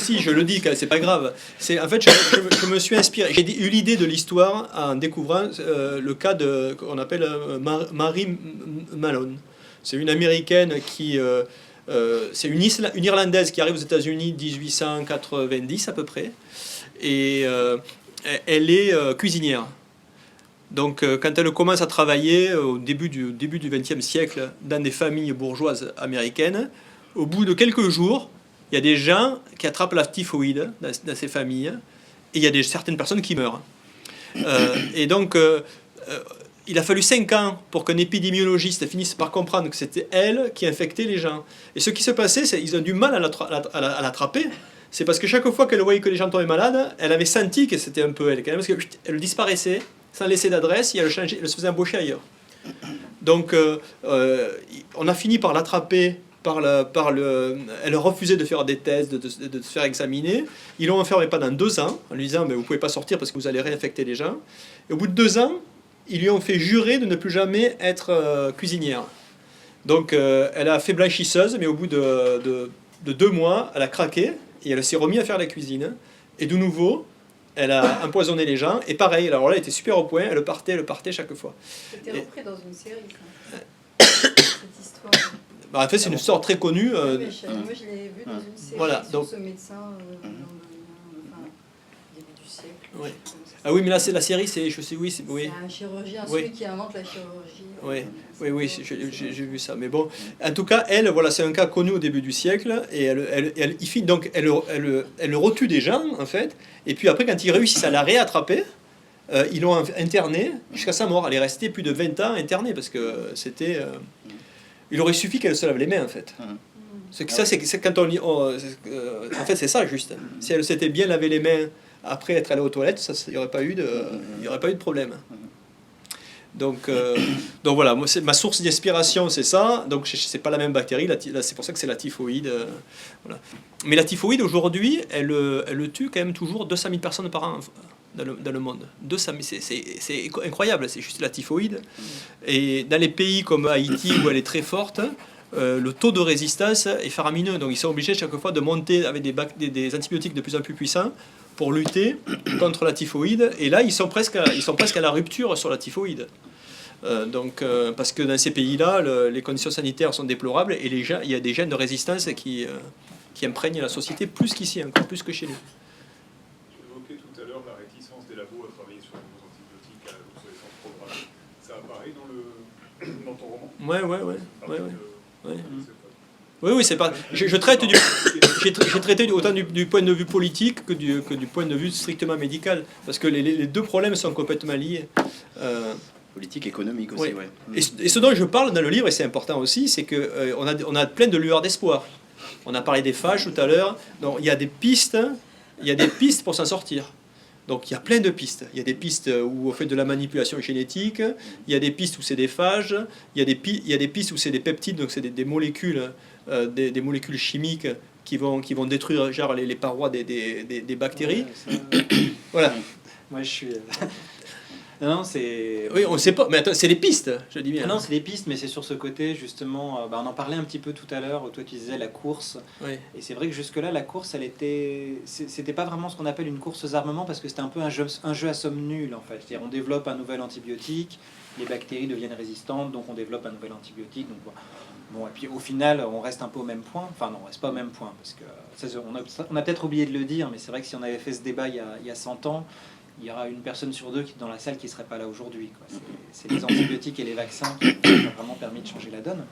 dis, c'est pas grave. En fait, je me suis inspiré. J'ai eu l'idée de l'histoire en découvrant le cas qu'on appelle Mary Malone. C'est une américaine qui, c'est une Irlandaise qui arrive aux États-Unis 1890 à peu près, et elle est cuisinière. Donc, quand elle commence à travailler au début du XXe siècle dans des familles bourgeoises américaines, au bout de quelques jours, il y a des gens qui attrapent la typhoïde dans ces familles, et il y a certaines personnes qui meurent. Et donc, il a fallu 5 ans pour qu'un épidémiologiste finisse par comprendre que c'était elle qui infectait les gens. Et ce qui se passait, c'est qu'ils ont du mal à l'attraper. C'est parce que chaque fois qu'elle voyait que les gens tombaient malades, elle avait senti que c'était un peu elle, quand même, parce qu'elle disparaissait sans laisser d'adresse, et elle se faisait embaucher ailleurs. Donc, on a fini par l'attraper, elle refusait de faire des tests, de se faire examiner. Ils l'ont enfermée pendant 2 ans, en lui disant « mais vous ne pouvez pas sortir parce que vous allez réinfecter les gens ». Et au bout de 2 ans, ils lui ont fait jurer de ne plus jamais être cuisinière. Donc, elle a fait blanchisseuse, mais au bout de 2 mois, elle a craqué, et elle s'est remise à faire la cuisine. Et de nouveau, elle a empoisonné les gens, et pareil, alors là, elle était super au point, elle partait chaque fois. C'était repris dans une série, ça. Cette histoire. En fait, c'est une histoire très connue. Moi, je l'ai vu dans une série sur ce médecin début du siècle. Oui. Ah oui, mais là, c'est la série, c'est un chirurgien, celui qui invente la chirurgie. Oui, j'ai vu ça. Mais bon, en tout cas, elle, voilà, c'est un cas connu au début du siècle, et elle retue des gens, en fait, et puis après, quand ils réussissent à la réattraper, ils l'ont internée jusqu'à sa mort. Elle est restée plus de 20 ans internée, parce que c'était... il aurait suffi qu'elle se lave les mains, en fait. Ça, c'est quand on... en fait, c'est ça, juste. Si elle s'était bien lavé les mains après être allée aux toilettes, il n'y aurait pas eu de problème. Donc voilà, moi, ma source d'inspiration, c'est ça. Donc c'est pas la même bactérie, c'est pour ça que c'est la typhoïde. Voilà. Mais la typhoïde, aujourd'hui, elle tue quand même toujours 200 000 personnes par an dans le monde. 200 000, c'est incroyable, c'est juste la typhoïde. Et dans les pays comme Haïti, où elle est très forte, le taux de résistance est faramineux. Donc ils sont obligés chaque fois de monter avec des antibiotiques de plus en plus puissants pour lutter contre la typhoïde. Et là, ils sont presque à la rupture sur la typhoïde. Parce que dans ces pays-là, les conditions sanitaires sont déplorables, et il y a des gènes de résistance qui imprègnent la société plus qu'ici, encore plus que chez nous. J'évoquais tout à l'heure la réticence des labos à travailler sur les nouveaux antibiotiques, à l'obsolescence programmée. Ça apparaît dans ton roman? Oui, c'est pas. J'ai traité autant du point de vue politique que du point de vue strictement médical, parce que les deux problèmes sont complètement liés. Politique, économique aussi, oui. Et ce dont je parle dans le livre, et c'est important aussi, c'est que on a plein de lueurs d'espoir. On a parlé des phages tout à l'heure. Donc il y a des pistes pour s'en sortir. Donc il y a plein de pistes. Il y a des pistes où on fait de la manipulation génétique, il y a des pistes où c'est des phages, il y a des pistes où c'est des peptides, donc c'est des molécules, des molécules chimiques qui vont détruire genre, les parois des bactéries. Voilà. Moi je suis... Non, c'est... Oui, on sait pas, mais attends, c'est les pistes, je dis bien. Non, c'est des pistes, mais c'est sur ce côté, justement, on en parlait un petit peu tout à l'heure, où toi tu disais la course. Oui. Et c'est vrai que jusque-là, la course, c'était pas vraiment ce qu'on appelle une course aux armements, parce que c'était un peu un jeu à somme nulle, en fait. C'est-à-dire, on développe un nouvel antibiotique, les bactéries deviennent résistantes, donc on développe un nouvel antibiotique. Donc, bon, et puis au final, on reste un peu au même point. Enfin, non, on reste pas au même point, parce que on a peut-être oublié de le dire, mais c'est vrai que si on avait fait ce débat il y a 100 ans, il y aura une personne sur deux dans la salle qui ne serait pas là aujourd'hui. C'est les antibiotiques et les vaccins qui ont vraiment permis de changer la donne.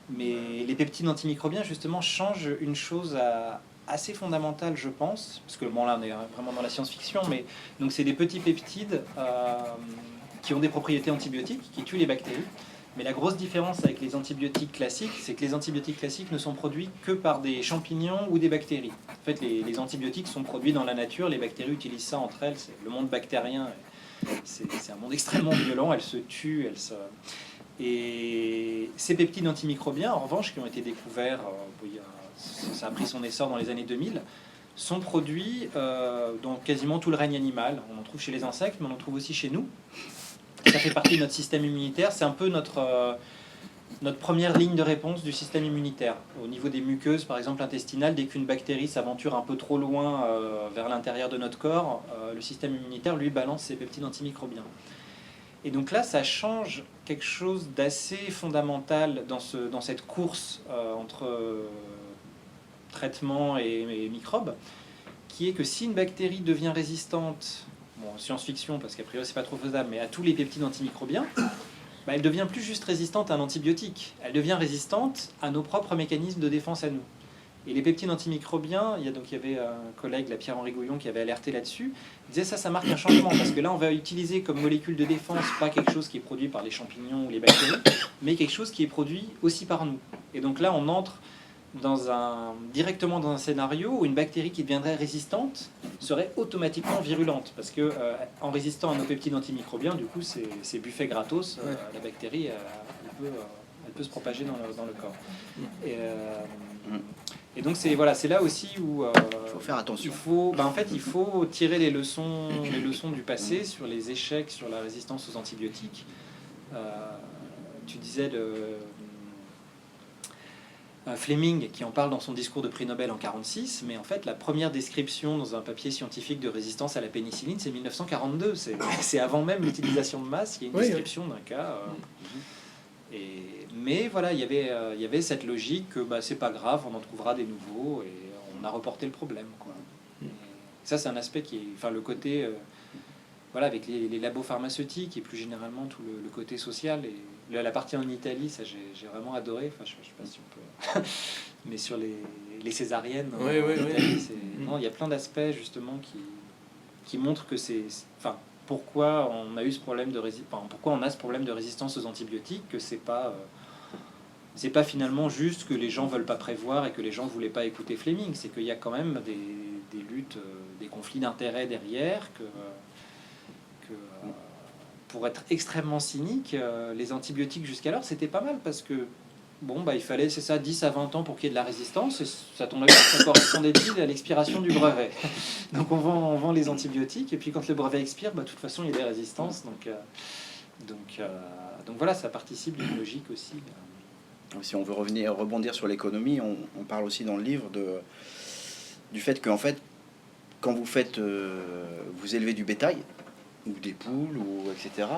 Mais les peptides antimicrobiens, justement, changent une chose assez fondamentale, je pense, parce que bon, là, on est vraiment dans la science-fiction, mais donc c'est des petits peptides qui ont des propriétés antibiotiques, qui tuent les bactéries. Mais la grosse différence avec les antibiotiques classiques, c'est que les antibiotiques classiques ne sont produits que par des champignons ou des bactéries. En fait, les antibiotiques sont produits dans la nature, les bactéries utilisent ça entre elles. Le monde bactérien, c'est un monde extrêmement violent, elles se tuent, Et ces peptides antimicrobiens, en revanche, qui ont été découverts, ça a pris son essor dans les années 2000, sont produits dans quasiment tout le règne animal. On en trouve chez les insectes, mais on en trouve aussi chez nous. Ça fait partie de notre système immunitaire. C'est un peu notre première ligne de réponse du système immunitaire. Au niveau des muqueuses, par exemple intestinales, dès qu'une bactérie s'aventure un peu trop loin vers l'intérieur de notre corps, le système immunitaire, lui, balance ses peptides antimicrobiens. Et donc là, ça change quelque chose d'assez fondamental dans cette course entre traitement et microbes, qui est que si une bactérie devient résistante, bon, science-fiction, parce qu'a priori c'est pas trop faisable, mais à tous les peptides antimicrobiens, elle devient plus juste résistante à un antibiotique, elle devient résistante à nos propres mécanismes de défense à nous. Et les peptides antimicrobiens, il y avait un collègue, la Pierre-Henri Gouillon, qui avait alerté là-dessus, il disait ça marque un changement, parce que là on va utiliser comme molécule de défense pas quelque chose qui est produit par les champignons ou les bactéries, mais quelque chose qui est produit aussi par nous. Et donc là on entre directement dans un scénario où une bactérie qui deviendrait résistante serait automatiquement virulente, parce que en résistant à nos peptides antimicrobiens, du coup c'est buffet gratos, la bactérie elle peut se propager dans le corps. Et donc c'est là aussi où il faut faire attention. Il faut tirer les leçons du passé sur les échecs sur la résistance aux antibiotiques. Tu disais Fleming qui en parle dans son discours de prix Nobel en 1946, mais en fait la première description dans un papier scientifique de résistance à la pénicilline, c'est 1942, c'est avant même l'utilisation de masse, il y a une description d'un cas. Mais voilà, il y avait cette logique que c'est pas grave, on en trouvera des nouveaux, et on a reporté le problème, quoi. Ça c'est un aspect qui est, le côté, avec les labos pharmaceutiques et plus généralement tout le côté social, et la partie en Italie, ça j'ai vraiment adoré. Je sais pas si on peut, mais sur les césariennes en Italie, il y a plein d'aspects justement qui montrent que pourquoi on a eu ce problème pourquoi on a ce problème de résistance aux antibiotiques, que c'est pas finalement juste que les gens veulent pas prévoir et que les gens voulaient pas écouter Fleming, c'est qu'il y a quand même des luttes, des conflits d'intérêts derrière, que pour être extrêmement cynique, les antibiotiques jusqu'alors c'était pas mal, parce que il fallait 10 à 20 ans pour qu'il y ait de la résistance, et ça correspondait-il à l'expiration du brevet. Donc on vend les antibiotiques, et puis quand le brevet expire, de toute façon il y a des résistances, donc voilà, ça participe d'une logique aussi. Si on veut rebondir sur l'économie, on parle aussi dans le livre du fait qu'en fait, quand vous élevez du bétail, ou des poules, etc.,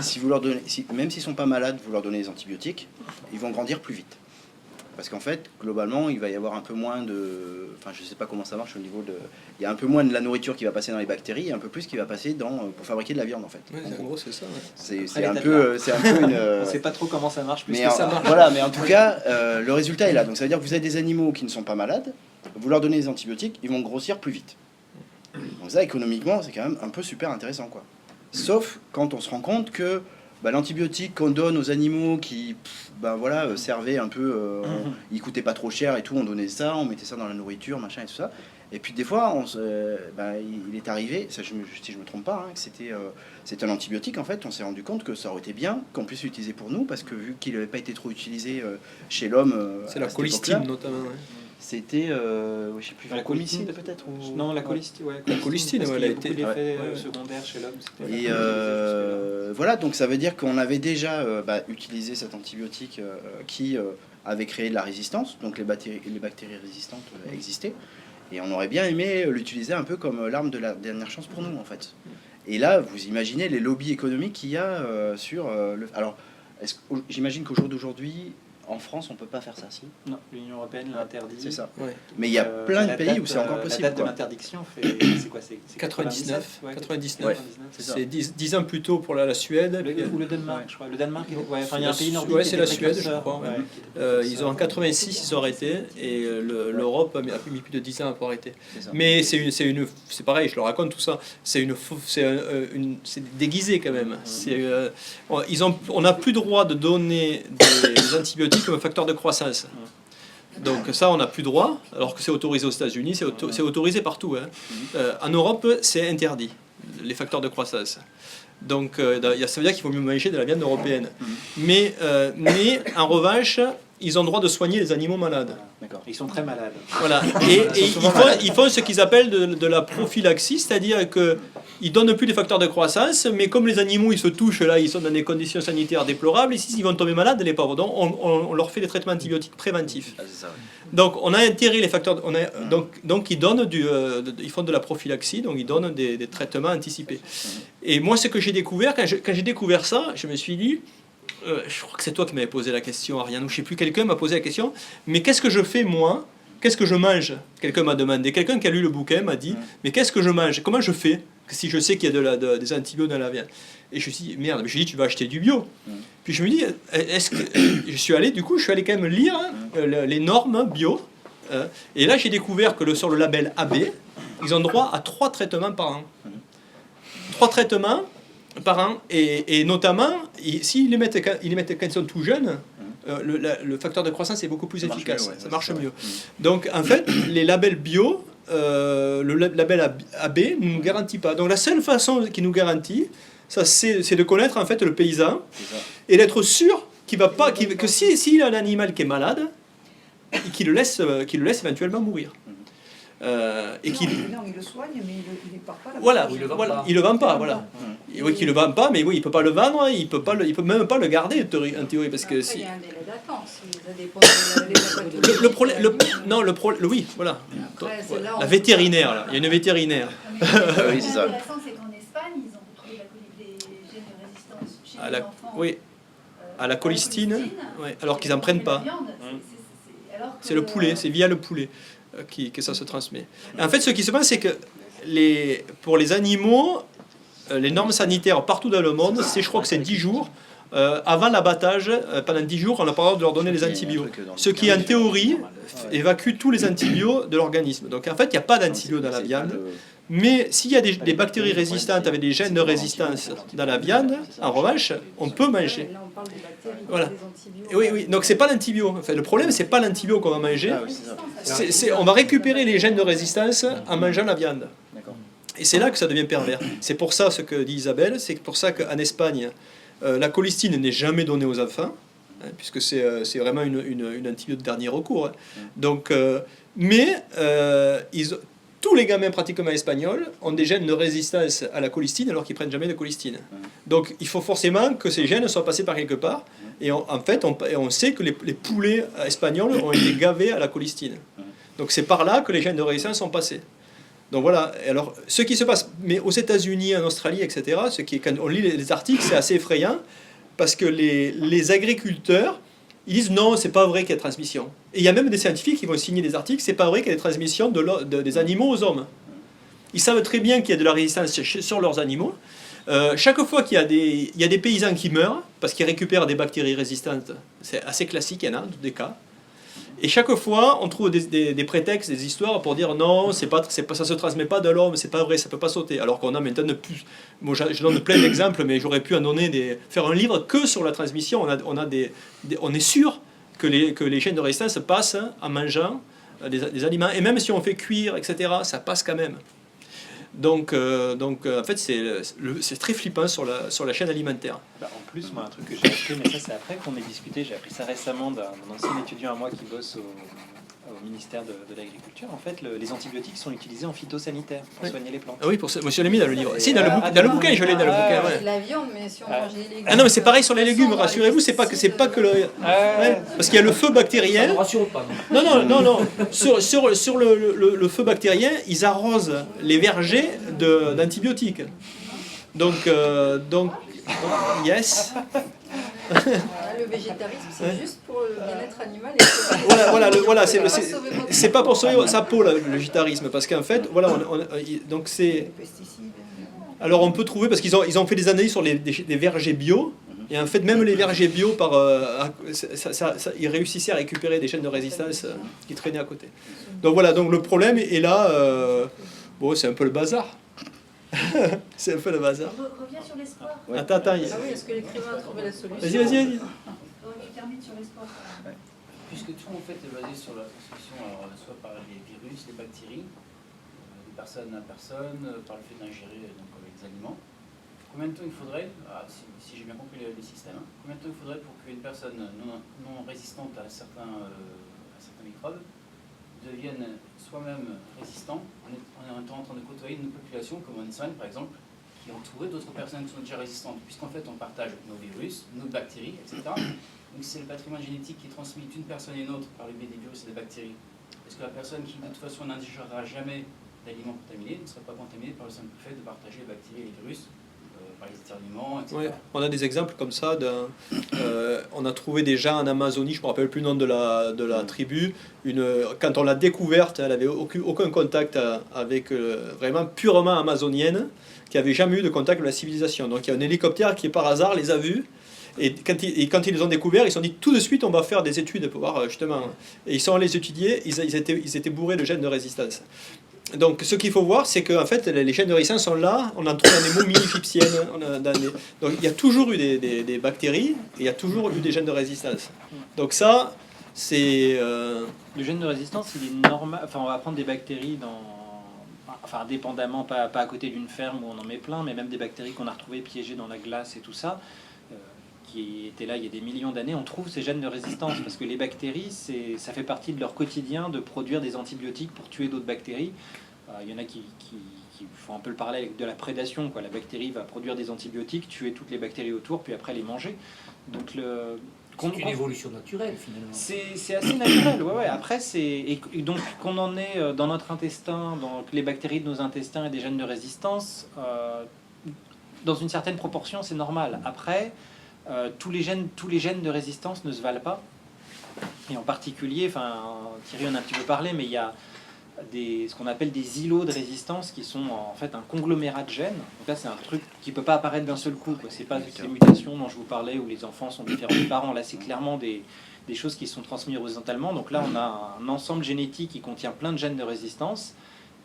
si vous leur donnez, même s'ils sont pas malades, vous leur donnez des antibiotiques, ils vont grandir plus vite. Parce qu'en fait, globalement, il va y avoir un peu moins de... je sais pas comment ça marche au niveau de... Il y a un peu moins de la nourriture qui va passer dans les bactéries, et un peu plus qui va passer pour fabriquer de la viande, en fait. Ouais, en gros, c'est ça. Ouais. C'est un peu une... On sait pas trop comment ça marche, mais en tout cas, le résultat est là. Donc ça veut dire que vous avez des animaux qui ne sont pas malades, vous leur donnez des antibiotiques, ils vont grossir plus vite. Donc ça, économiquement, c'est quand même un peu super intéressant, quoi. Sauf quand on se rend compte que l'antibiotique qu'on donne aux animaux qui servaient un peu, ils coûtaient pas trop cher et tout, on donnait ça, on mettait ça dans la nourriture, machin et tout ça. Et puis des fois, il est arrivé, ça, si je me trompe pas, que c'était un antibiotique, en fait, on s'est rendu compte que ça aurait été bien qu'on puisse l'utiliser pour nous, parce que vu qu'il n'avait pas été trop utilisé chez l'homme... c'est la colistine notamment, C'était, je sais plus, la comicine colistine peut-être ou... Non, la colistine, ouais. La colistine, parce ouais, qu'il y a elle a beaucoup été- d'effets ouais. secondaires chez l'homme. c'était Et la colistine voilà, donc ça veut dire qu'on avait déjà utilisé cet antibiotique qui avait créé de la résistance, donc les bactéries résistantes existaient, et on aurait bien aimé l'utiliser un peu comme l'arme de la dernière chance pour nous en fait. Et là, vous imaginez les lobbies économiques qu'il y a sur le... Alors, j'imagine qu'au jour d'aujourd'hui, en France, on peut pas faire ça, si. Non, l'Union européenne l'a interdit. C'est ça. Ouais. Mais il y a plein de pays où c'est encore possible. La date de quoi. l'interdiction, c'est quoi? C'est 99. ouais, 99. Ouais. C'est ça. C'est 10 ans plus tôt pour la Suède. puis, Ou le Danemark, je crois. Le Danemark, ouais, enfin, il y a un pays nordique. Ouais, qui c'est était la Suède, je précurseur, crois. ouais, Ouais. qui était précurseur. Ils ont en 86, ils ont arrêté, et l'Europe a mis plus de 10 ans pour arrêter. C'est ça. Mais c'est pareil, je le raconte tout ça. C'est déguisé quand même. On n'a plus droit de donner des antibiotiques comme facteur de croissance. Donc ça, on n'a plus droit, alors que c'est autorisé aux États-Unis, c'est autorisé partout. Hein. En Europe, c'est interdit, les facteurs de croissance. Donc ça veut dire qu'il faut mieux manger de la viande européenne. Mais en revanche, ils ont le droit de soigner les animaux malades. D'accord. Ils sont très malades. Voilà. Et ils font ce qu'ils appellent de la prophylaxie, c'est-à-dire qu'ils donnent plus des facteurs de croissance, mais comme les animaux ils se touchent là, ils sont dans des conditions sanitaires déplorables, ici ils vont tomber malades les pauvres. Donc on leur fait des traitements antibiotiques préventifs. Ah, c'est ça, ouais. Donc on a intérêt les facteurs, donc ils donnent ils font de la prophylaxie, donc ils donnent des traitements anticipés. Et moi ce que j'ai découvert quand j'ai découvert ça, je me suis dit je crois que c'est toi qui m'avais posé la question, Ariane, ou je sais plus, quelqu'un m'a posé la question, mais qu'est-ce que je fais moi? Qu'est-ce que je mange? Quelqu'un m'a demandé, quelqu'un qui a lu le bouquin m'a dit, mais qu'est-ce que je mange? Comment je fais si je sais qu'il y a des antibiotiques dans la viande? Et je me suis dit, merde, je me suis dit, tu vas acheter du bio. Puis je me dis, je suis allé quand même lire les normes bio, et là j'ai découvert que sur le label AB, ils ont droit à 3 traitements par an. 3 traitements par an, et notamment, s'ils les mettent quand ils sont tout jeunes, le facteur de croissance est beaucoup plus efficace, ça marche mieux. Donc en fait, les labels bio, le label AB ne nous garantit pas. Donc la seule façon qui nous garantit, c'est de connaître en fait le paysan et d'être sûr que s'il a un animal qui est malade, qu'il le laisse éventuellement mourir. Et qu'il Non, il le soigne, mais il ne part pas là-bas. voilà, il le vend pas, Il voilà. Oui, qu'il le vend pas, mais oui, il peut pas le vendre, il peut même pas le garder en théorie, parce que Après, il y a un délai d'attente, ça dépend de le problème, oui, voilà. Après, c'est là, La vétérinaire, là, il y a une vétérinaire. Oui, c'est ça. Intéressant, c'est qu'en Espagne, ils ont retrouvé des gènes de résistance chez À les la, enfants. oui, à la colistine, ouais, alors qu'ils n'en prennent pas. C'est le poulet, c'est via le poulet que ça se transmet. Et en fait, ce qui se passe, c'est que pour les animaux, les normes sanitaires partout dans le monde, je crois que c'est 10 jours. Avant l'abattage, pendant 10 jours, on n'a pas le droit de leur donner les antibiotiques. Ce qui, en théorie, évacue tous les antibiotiques de l'organisme. Donc en fait, il n'y a pas d'antibiotiques dans la viande. Mais s'il y a des bactéries résistantes avec des gènes de résistance dans la viande, en revanche, on peut manger. Là, on parle des bactéries, Voilà. des antibiotiques. Oui, donc c'est pas l'antibio. Enfin, le problème, c'est pas l'antibio qu'on va manger. On va récupérer les gènes de résistance en mangeant la viande. Et c'est là que ça devient pervers. C'est pour ça, ce que dit Isabelle, c'est pour ça qu'en Espagne, la colistine n'est jamais donnée aux enfants, puisque c'est vraiment une antibiotique de dernier recours. Donc, tous les gamins pratiquement espagnols ont des gènes de résistance à la colistine alors qu'ils prennent jamais de colistine. Donc il faut forcément que ces gènes soient passés par quelque part. Et en fait, on sait que les poulets espagnols ont été gavés à la colistine. Donc c'est par là que les gènes de résistance sont passés. Donc voilà, alors ce qui se passe, mais aux États-Unis, en Australie, etc., quand on lit les articles, c'est assez effrayant, parce que les agriculteurs, ils disent non, c'est pas vrai qu'il y a transmission. Et il y a même des scientifiques qui vont signer des articles, c'est pas vrai qu'il y a des transmissions des animaux aux hommes. Ils savent très bien qu'il y a de la résistance sur leurs animaux. Chaque fois qu'il y a des paysans qui meurent, parce qu'ils récupèrent des bactéries résistantes, c'est assez classique, il y en a dans tous les cas. Et chaque fois, on trouve des prétextes, des histoires pour dire non, ça se transmet pas de l'homme, c'est pas vrai, ça peut pas sauter. Alors qu'on a maintenant plus. Moi, je donne plein d'exemples, mais j'aurais pu en donner faire un livre que sur la transmission. On est sûr que les gènes de résistance passent en mangeant des aliments. Et même si on fait cuire, etc., ça passe quand même. Donc en fait, c'est très flippant sur la chaîne alimentaire. En plus, moi, un truc que j'ai appris, mais ça c'est après qu'on ait discuté, j'ai appris ça récemment d'un ancien étudiant à moi qui bosse au ministère de l'Agriculture, en fait, les antibiotiques sont utilisés en phytosanitaire pour soigner les plantes. Ah oui, je l'ai mis dans le livre. Si, dans le bouquin, je l'ai dans le bouquin. C'est de la viande, mais si on mange les légumes... Ah non, mais c'est pareil sur les légumes, rassurez-vous, c'est pas que le... parce qu'il y a le feu bactérien. Ça ne rassure pas. Non. Sur le feu bactérien, ils arrosent les vergers d'antibiotiques. Donc, yes. Le végétarisme, c'est juste pour le bien-être animal. Et voilà, c'est pas pour sauver sa peau, le végétarisme, parce qu'en fait, voilà, donc c'est... Alors on peut trouver, parce qu'ils ont fait des analyses sur des vergers bio, et en fait, même les vergers bio, ils réussissaient à récupérer des chaînes de résistance qui traînaient à côté. Donc voilà, donc le problème est là, c'est un peu le bazar. C'est un peu le bazar. Reviens sur l'espoir. Attends. Ah oui, est-ce que l'écrivain a trouvé la solution? Vas-y. Tu termines sur l'espoir. Puisque tout en fait est basé sur la transmission, alors, soit par les virus, les bactéries, de personne à personne, par le fait d'ingérer les aliments. Combien de temps il faudrait, si j'ai bien compris les systèmes, combien de temps il faudrait pour qu'une personne non résistante à certains microbes devienne soi-même résistant en étant en train de côtoyer une population comme en Espagne par exemple, qui est entourée d'autres personnes qui sont déjà résistantes, puisqu'en fait on partage nos virus, nos bactéries, etc. Donc c'est le patrimoine génétique qui est transmis d'une personne à une autre par le biais des virus et des bactéries. Est-ce que la personne qui de toute façon n'ingérera jamais d'aliments contaminés ne sera pas contaminée par le simple fait de partager les bactéries et les virus, par les éternuements, etc. Ouais, on a des exemples comme ça. On a trouvé déjà en Amazonie, je ne me rappelle plus le nom de la tribu, quand on l'a découverte, elle n'avait aucun contact avec vraiment purement amazonienne, qui n'avait jamais eu de contact avec la civilisation. Donc il y a un hélicoptère qui par hasard les a vus. Et quand ils les ont découverts, ils se sont dit tout de suite on va faire des études pour voir justement. Et ils sont allés les étudier, ils étaient bourrés de gènes de résistance. Donc ce qu'il faut voir, c'est que en fait, les gènes de résistance sont là, on en trouve dans des momies égyptiennes. Donc il y a toujours eu des bactéries, et il y a toujours eu des gènes de résistance. Donc ça, c'est... Le gène de résistance, il est normal. Enfin, on va prendre des bactéries enfin, indépendamment, pas à côté d'une ferme où on en met plein, mais même des bactéries qu'on a retrouvées piégées dans la glace et tout ça, qui étaient là il y a des millions d'années, on trouve ces gènes de résistance, parce que les bactéries, ça fait partie de leur quotidien de produire des antibiotiques pour tuer d'autres bactéries. Il y en a qui font un peu le parallèle avec de la prédation, quoi. La bactérie va produire des antibiotiques, tuer toutes les bactéries autour, puis après les manger. Donc c'est une évolution naturelle finalement. C'est assez naturel, ouais. Après, et donc qu'on en ait dans notre intestin, dans les bactéries de nos intestins et des gènes de résistance, dans une certaine proportion, c'est normal. Après, tous les gènes de résistance ne se valent pas. Et en particulier, enfin, Thierry en a un petit peu parlé, mais il y a ce qu'on appelle des îlots de résistance qui sont en fait un conglomérat de gènes. Donc là, c'est un truc qui peut pas apparaître d'un seul coup, quoi. C'est pas les mutations dont je vous parlais où les enfants sont différents des parents. Là, c'est clairement des choses qui sont transmises horizontalement. Donc là, on a un ensemble génétique qui contient plein de gènes de résistance.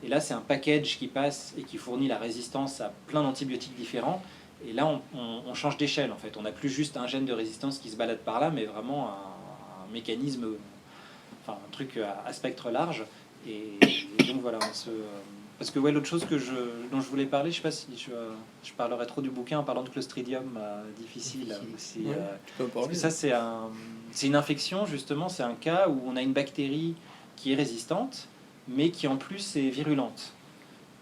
Et là, c'est un package qui passe et qui fournit la résistance à plein d'antibiotiques différents. Et là, on change d'échelle, en fait. On n'a plus juste un gène de résistance qui se balade par là, mais vraiment un mécanisme, enfin un truc à spectre large. Et donc voilà, parce que ouais, l'autre chose dont je voulais parler, je sais pas si je parlerai trop du bouquin en parlant de Clostridium difficile aussi. Parce que ça, c'est une infection, justement, c'est un cas où on a une bactérie qui est résistante, mais qui en plus est virulente.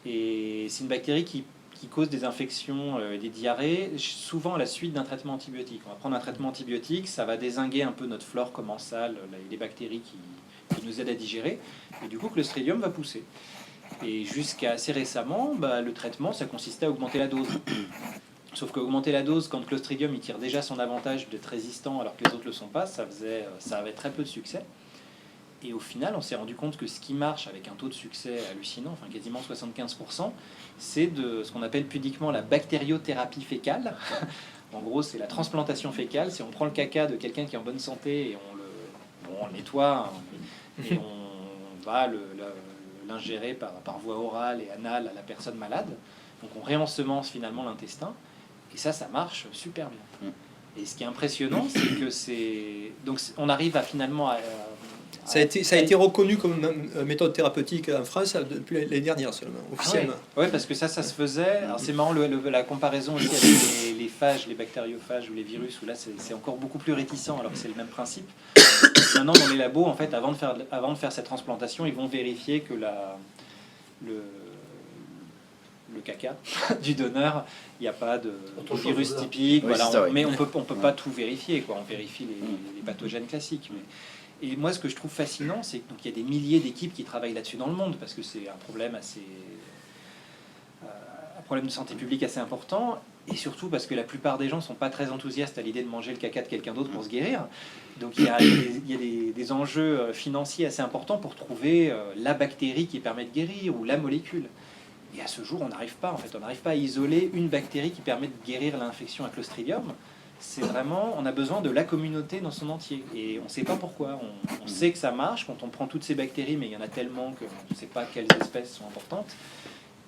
Et c'est une bactérie qui cause des infections, des diarrhées, souvent à la suite d'un traitement antibiotique. On va prendre un traitement antibiotique, ça va dézinguer un peu notre flore commensale, les bactéries qui nous aident à digérer, et du coup Clostridium va pousser. Et jusqu'à assez récemment, le traitement, ça consistait à augmenter la dose. Sauf qu'augmenter la dose, quand Clostridium il tire déjà son avantage d'être résistant alors que les autres ne le sont pas, ça avait très peu de succès. Et au final, on s'est rendu compte que ce qui marche avec un taux de succès hallucinant, enfin quasiment 75%, c'est de ce qu'on appelle pudiquement la bactériothérapie fécale. En gros, c'est la transplantation fécale. C'est on prend le caca de quelqu'un qui est en bonne santé et on le nettoie, et on va l'ingérer par voie orale et anale à la personne malade. Donc on réensemence finalement l'intestin, et ça marche super bien. Et ce qui est impressionnant, c'est que donc on arrive à finalement ça a été reconnu comme méthode thérapeutique en France depuis l'année dernière seulement, officiellement. Oui, parce que ça se faisait. Alors c'est marrant la comparaison aussi avec les phages, les bactériophages ou les virus, où là c'est encore beaucoup plus réticent alors que c'est le même principe. maintenant, dans les labos, en fait, avant de faire cette transplantation, ils vont vérifier que le caca du donneur, il n'y a pas de virus typique. Oui, voilà, ça, mais on peut pas tout vérifier, quoi. On vérifie les pathogènes classiques. Et moi, ce que je trouve fascinant, c'est qu'il y a des milliers d'équipes qui travaillent là-dessus dans le monde, parce que c'est un problème de santé publique assez important, et surtout parce que la plupart des gens sont pas très enthousiastes à l'idée de manger le caca de quelqu'un d'autre pour se guérir. Donc il y a des enjeux financiers assez importants pour trouver la bactérie qui permet de guérir, ou la molécule. Et à ce jour, on n'arrive pas à isoler une bactérie qui permet de guérir l'infection à Clostridium. C'est vraiment, on a besoin de la communauté dans son entier. Et on ne sait pas pourquoi. On sait que ça marche quand on prend toutes ces bactéries, mais il y en a tellement qu'on ne sait pas quelles espèces sont importantes.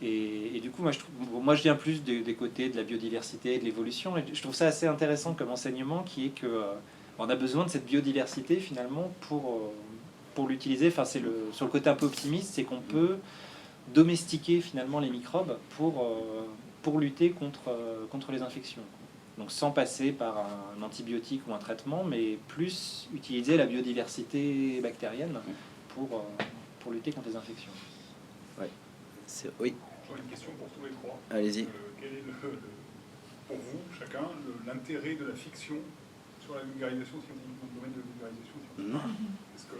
Et du coup, moi je viens plus des côtés de la biodiversité, de l'évolution. Et je trouve ça assez intéressant comme enseignement, qui est que on a besoin de cette biodiversité finalement pour l'utiliser. Enfin, sur le côté un peu optimiste, c'est qu'on peut domestiquer finalement les microbes pour lutter contre les infections. Donc sans passer par un antibiotique ou un traitement, mais plus utiliser la biodiversité bactérienne pour lutter contre les infections. Ouais. Oui. J'aurais une question pour tous les trois. Allez-y. Quel est pour vous, chacun, l'intérêt de la fiction sur la vulgarisation scientifique, dans le domaine de la vulgarisation scientifique?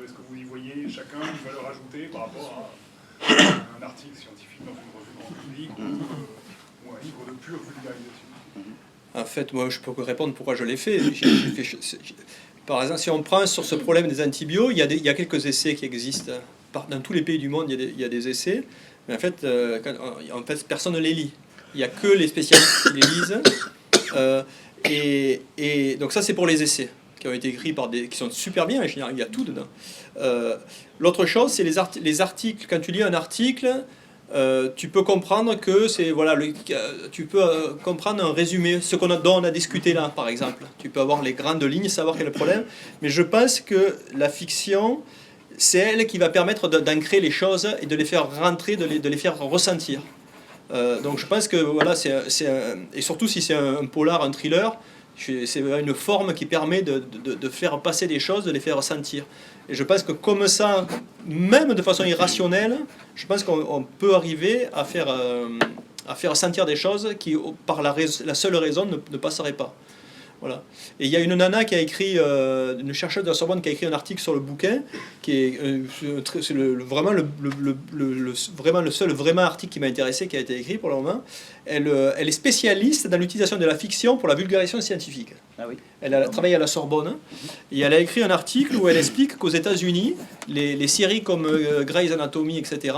Est-ce que vous y voyez chacun une valeur ajoutée par rapport à un article scientifique dans une revue grand public ou un livre de pure vulgarisation? En fait, moi, je peux répondre pourquoi je l'ai fait. Par exemple, si on prend sur ce problème des antibiotiques, il y a quelques essais qui existent. Dans tous les pays du monde, il y a des essais. Mais en fait, personne ne les lit. Il n'y a que les spécialistes qui les lisent. Et donc ça, c'est pour les essais qui ont été écrits qui sont super bien. En général, il y a tout dedans. L'autre chose, c'est les articles. Quand tu lis un article, tu peux comprendre que c'est tu peux comprendre un résumé, dont on a discuté là, par exemple. Tu peux avoir les grandes lignes, savoir quel est le problème. Mais je pense que la fiction, c'est elle qui va permettre d'ancrer les choses et de les faire rentrer, de les faire ressentir. Donc je pense que et surtout si c'est un polar, un thriller, c'est une forme qui permet de faire passer des choses, de les faire ressentir. Et je pense que comme ça, même de façon irrationnelle, je pense qu'on peut arriver à faire ressentir des choses qui, par la seule raison, ne passeraient pas. Voilà. Et il y a une nana qui a écrit, une chercheuse de la Sorbonne qui a écrit un article sur le bouquin, qui est vraiment le seul vraiment article qui m'a intéressé, qui a été écrit pour le moment. Elle est spécialiste dans l'utilisation de la fiction pour la vulgarisation scientifique. Ah oui. Elle a travaillé à la Sorbonne et elle a écrit un article où elle explique qu'aux États-Unis, les séries comme Grey's Anatomy, etc.,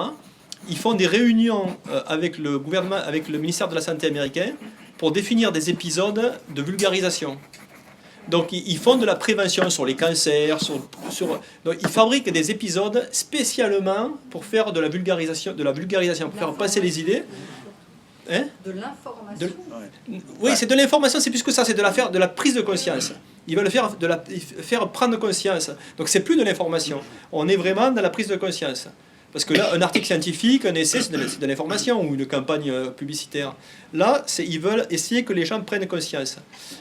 ils font des réunions avec le gouvernement, avec le ministère de la Santé américain, pour définir des épisodes de vulgarisation. Donc ils font de la prévention sur les cancers, donc ils fabriquent des épisodes spécialement pour faire de la vulgarisation, pour faire passer les idées. Hein? De l'information. Oui, c'est de l'information, c'est plus que ça, c'est de la prise de conscience. Ils veulent faire prendre conscience. Donc c'est plus de l'information. On est vraiment dans la prise de conscience. Parce que là, un article scientifique, un essai, c'est de l'information, ou une campagne publicitaire. Là, ils veulent essayer que les gens prennent conscience.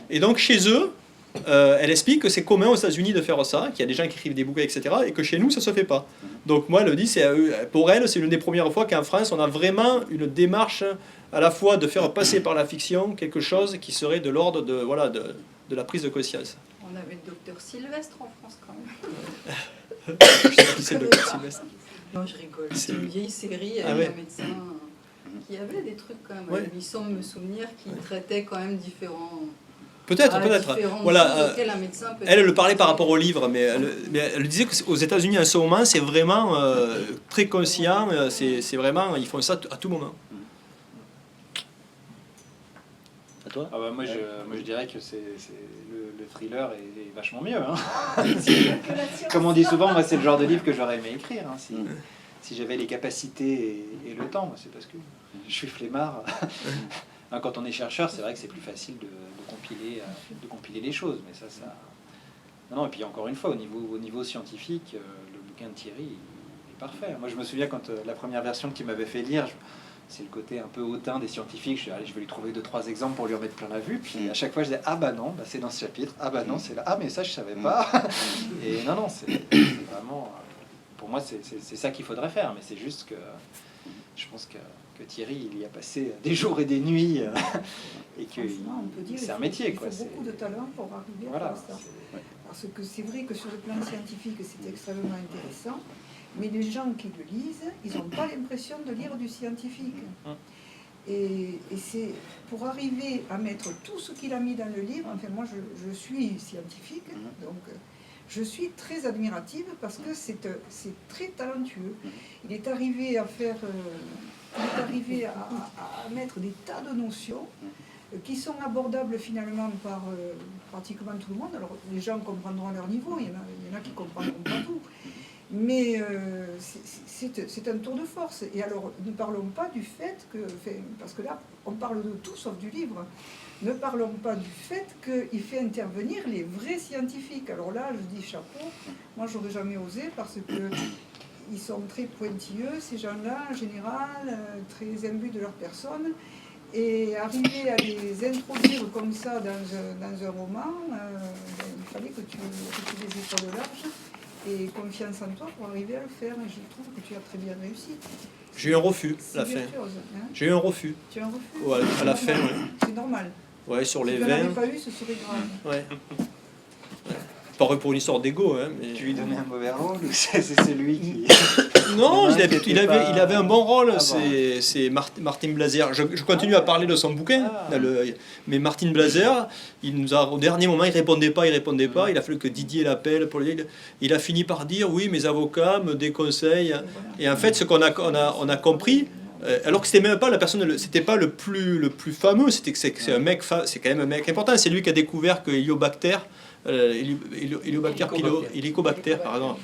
Et donc, chez eux, elle explique que c'est commun aux États-Unis de faire ça, qu'il y a des gens qui écrivent des bouquins, etc., et que chez nous, ça ne se fait pas. Donc, moi, elle dit, pour elle, c'est l'une des premières fois qu'en France, on a vraiment une démarche à la fois de faire passer par la fiction quelque chose qui serait de l'ordre de la prise de conscience. On avait le docteur Sylvestre en France, quand même. Je sais pas qui c'est le docteur Sylvestre. Non, je rigole. C'est une vieille série avec un médecin qui avait des trucs quand même. Il semble me souvenir qu'il traitait quand même différents. Peut-être. Voilà. Elle le parlait par rapport au livre, mais elle disait qu'aux États-Unis en ce moment, c'est vraiment très conscient. C'est vraiment, ils font ça à tout moment. À toi? Moi, je dirais que le thriller est vachement mieux. Hein. Comme on dit souvent, moi, c'est le genre de livre que j'aurais aimé écrire. Hein, si j'avais les capacités et le temps. C'est parce que je suis flemmard. Quand on est chercheur, c'est vrai que c'est plus facile de compiler les choses. Mais ça... Non, et puis encore une fois, au niveau scientifique, le bouquin de Thierry est parfait. Moi, je me souviens quand la première version que tu m'avais fait lire, c'est le côté un peu hautain des scientifiques. Je vais lui trouver 2-3 exemples pour lui en mettre plein la vue. Puis à chaque fois, je disais, ah bah non, bah c'est dans ce chapitre. Ah bah non, c'est là. Ah mais ça, je savais pas. Et non, c'est vraiment... Pour moi, c'est ça qu'il faudrait faire. Mais c'est juste que je pense que Thierry, il y a passé des jours et des nuits. Et que c'est un métier. Il faut beaucoup de talent pour arriver à faire ça. Parce que c'est vrai que sur le plan scientifique, c'est extrêmement intéressant. Mais les gens qui le lisent, ils n'ont pas l'impression de lire du scientifique. Et c'est pour arriver à mettre tout ce qu'il a mis dans le livre, enfin moi je suis scientifique, donc je suis très admirative parce que c'est très talentueux. Il est arrivé à faire, à mettre des tas de notions qui sont abordables finalement par pratiquement tout le monde. Alors les gens comprendront leur niveau, il y en a qui comprendront pas tout. Mais c'est un tour de force. Et alors, ne parlons pas du fait que... Parce que là, on parle de tout sauf du livre. Ne parlons pas du fait qu'il fait intervenir les vrais scientifiques. Alors là, je dis chapeau. Moi, j'aurais jamais osé parce que ils sont très pointilleux, ces gens-là, en général, très imbus de leur personne. Et arriver à les introduire comme ça dans un roman, il fallait que tu les épaules larges et confiance en toi pour arriver à le faire. Et je trouve que tu as très bien réussi. J'ai eu un refus à la fin. J'ai eu un refus. Tu as un refus? Ouais, à la fin, ouais. C'est normal. Ouais, sur les si 20. Si tu n'en avais pas eu, ce serait grave. Ouais. Pas pour une histoire d'ego, hein. Mais... Tu lui donnais un mauvais rôle ou c'est lui qui... Non, il avait un bon rôle. C'est Martin Blaser. Je continue à parler de son bouquin. Mais Martin Blaser, il nous a, au dernier moment, il répondait pas. Il a fallu que Didier l'appelle. Il a fini par dire, oui, mes avocats me déconseillent. Et en fait, ce qu'on a compris, alors que c'était même pas la personne, c'était pas le plus fameux, c'est un mec, c'est quand même un mec important. C'est lui qui a découvert que Héliobacter, Helicobacter, pardon.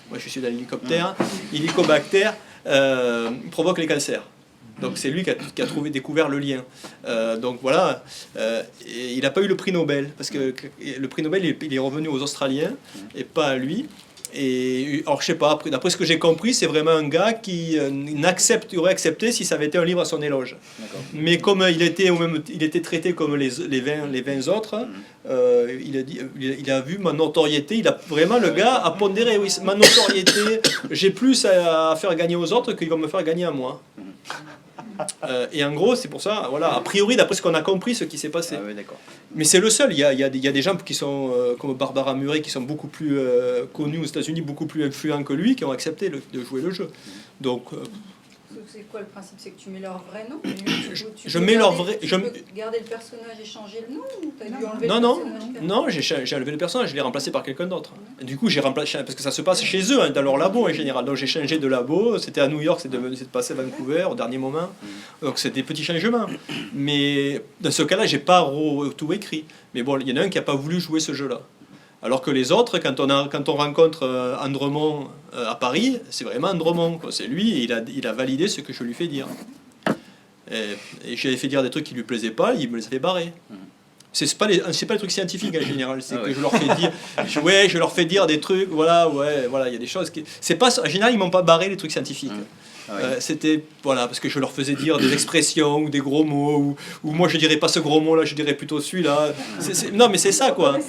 Moi je suis dans l'hélicoptère. Helicobacter provoque les cancers. Donc c'est lui qui a découvert le lien. Donc voilà. Et il n'a pas eu le prix Nobel parce que le prix Nobel il est revenu aux Australiens et pas à lui. Et alors je sais pas, d'après ce que j'ai compris, c'est vraiment un gars qui aurait accepté si ça avait été un livre à son éloge. Mais comme il était traité comme les 20 autres, il a vu ma notoriété, le gars a pondéré, oui, ma notoriété, j'ai plus à faire gagner aux autres qu'ils vont me faire gagner à moi. Et en gros, c'est pour ça, voilà, a priori, d'après ce qu'on a compris, ce qui s'est passé. Ah oui, d'accord. Mais c'est le seul. Il y a des gens qui sont, comme Barbara Murray, qui sont beaucoup plus connus aux États-Unis, beaucoup plus influents que lui, qui ont accepté de jouer le jeu. Donc. C'est quoi le principe? C'est que tu mets leur vrai nom? Je mets leur vrai. Tu peux garder le personnage et changer le nom ou t'as dû enlever Non, j'ai enlevé le personnage, je l'ai remplacé par quelqu'un d'autre. Du coup, j'ai remplacé, parce que ça se passe chez eux, hein, dans leur labo en général. Donc j'ai changé de labo, c'était à New York, c'est de passer à Vancouver au dernier moment. Donc c'est des petits changements. Mais dans ce cas-là, j'ai pas tout écrit. Mais bon, il y en a un qui n'a pas voulu jouer ce jeu-là. Alors que les autres, quand on rencontre Andremont à Paris, c'est vraiment Andremont, quoi. C'est lui, et il a validé ce que je lui fais dire. Et j'avais fait dire des trucs qui lui plaisaient pas, il me les a fait barrer. C'est pas les trucs scientifiques en général, c'est que je leur fais dire, je leur fais dire des trucs, voilà, il y a des choses qui, c'est pas, en général ils m'ont pas barré les trucs scientifiques. C'était parce que je leur faisais dire des expressions ou des gros mots ou moi je dirais pas ce gros mot là, je dirais plutôt celui-là. Non mais c'est ça quoi.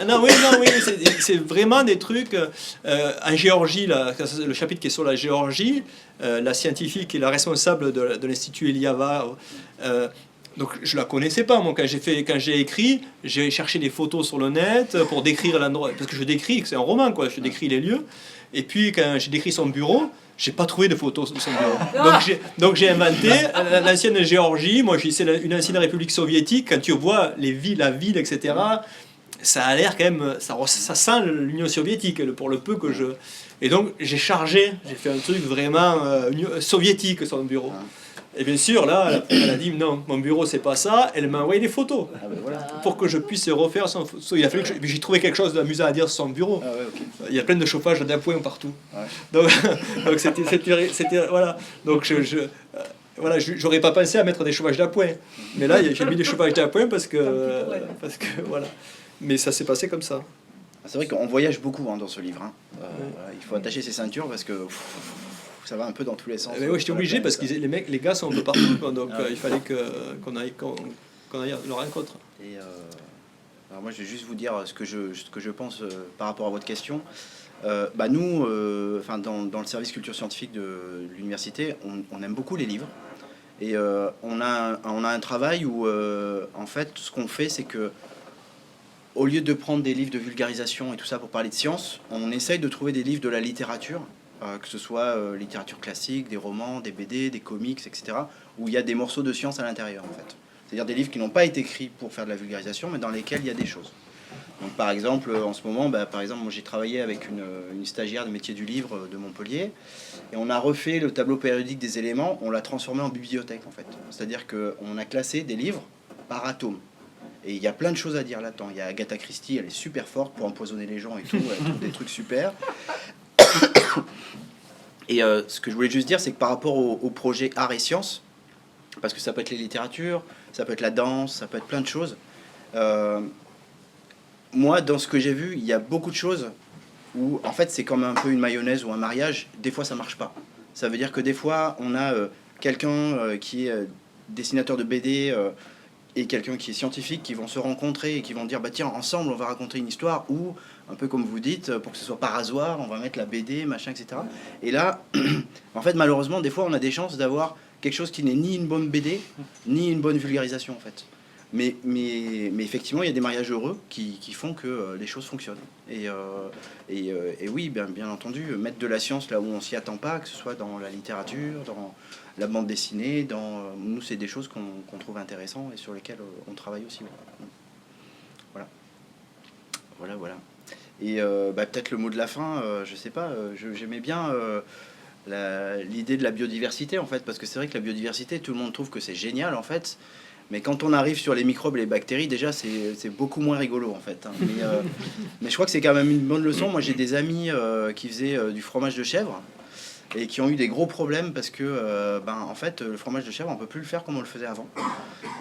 Non oui, c'est vraiment des trucs en Géorgie là, le chapitre qui est sur la Géorgie, la scientifique et la responsable de l'Institut Eliava. Donc je la connaissais pas moi quand j'ai écrit, j'ai cherché des photos sur le net pour décrire l'endroit parce que je décris, c'est un roman quoi, je décris les lieux. Et puis quand j'ai décrit son bureau, j'ai pas trouvé de photos de son bureau. Donc j'ai inventé l'ancienne Géorgie. Moi, c'est une ancienne République soviétique. Quand tu vois la ville, etc., ça a l'air quand même, ça sent l'Union soviétique pour le peu que je. Et donc j'ai fait un truc vraiment soviétique son bureau. Et bien sûr, là, elle a dit non, mon bureau c'est pas ça. Elle m'a envoyé des photos pour que je puisse refaire son. Il a fallu que j'ai trouvé quelque chose d'amusant à dire sur son bureau. Il y a plein de chauffage d'appoint partout. Donc c'était voilà. Donc j'aurais pas pensé à mettre des chauffages d'appoint. Mais là, j'ai mis des chauffages d'appoint parce que voilà. Mais ça s'est passé comme ça. C'est vrai qu'on voyage beaucoup dans ce livre. Il faut attacher ses ceintures parce que ça va un peu dans tous les sens. Mais oui, j'étais obligé parce que les gars sont un peu partout, quoi, donc il fallait qu'on aille à leur rencontre. Et alors moi, je vais juste vous dire ce que je pense par rapport à votre question. Nous, dans le service culture scientifique de l'université, on aime beaucoup les livres. Et on a un travail où, en fait, ce qu'on fait, c'est que au lieu de prendre des livres de vulgarisation et tout ça pour parler de science, on essaye de trouver des livres de la littérature, que ce soit littérature classique, des romans, des BD, des comics, etc., où il y a des morceaux de science à l'intérieur, en fait. C'est-à-dire des livres qui n'ont pas été écrits pour faire de la vulgarisation, mais dans lesquels il y a des choses. Donc, par exemple, en ce moment, moi, j'ai travaillé avec une stagiaire de métier du livre de Montpellier, et on a refait le tableau périodique des éléments, on l'a transformé en bibliothèque, en fait. C'est-à-dire qu'on a classé des livres par atome. Et il y a plein de choses à dire là-dedans. Il y a Agatha Christie, elle est super forte pour empoisonner les gens et tout, elle trouve des trucs super. Et ce que je voulais juste dire, c'est que par rapport au projet art et sciences, parce que ça peut être les littératures, ça peut être la danse, ça peut être plein de choses. Moi, dans ce que j'ai vu, il y a beaucoup de choses où, en fait, c'est comme un peu une mayonnaise ou un mariage. Des fois, ça marche pas. Ça veut dire que des fois, on a quelqu'un qui est dessinateur de BD et quelqu'un qui est scientifique qui vont se rencontrer et qui vont dire bah tiens, ensemble, on va raconter une histoire, ou un peu comme vous dites, pour que ce soit par hasard, on va mettre la BD, machin, etc. Et là, en fait, malheureusement, des fois, on a des chances d'avoir quelque chose qui n'est ni une bonne BD, ni une bonne vulgarisation, en fait. Mais effectivement, il y a des mariages heureux qui font que les choses fonctionnent. Et oui, bien entendu, mettre de la science là où on s'y attend pas, que ce soit dans la littérature, dans la bande dessinée, nous, c'est des choses qu'on trouve intéressantes et sur lesquelles on travaille aussi. Voilà. Et peut-être le mot de la fin, je sais pas, j'aimais bien l'idée de la biodiversité, en fait, parce que c'est vrai que la biodiversité, tout le monde trouve que c'est génial, en fait. Mais quand on arrive sur les microbes et les bactéries, déjà, c'est beaucoup moins rigolo, en fait. Hein. Mais je crois que c'est quand même une bonne leçon. Moi, j'ai des amis qui faisaient du fromage de chèvre et qui ont eu des gros problèmes parce que, en fait, le fromage de chèvre, on peut plus le faire comme on le faisait avant.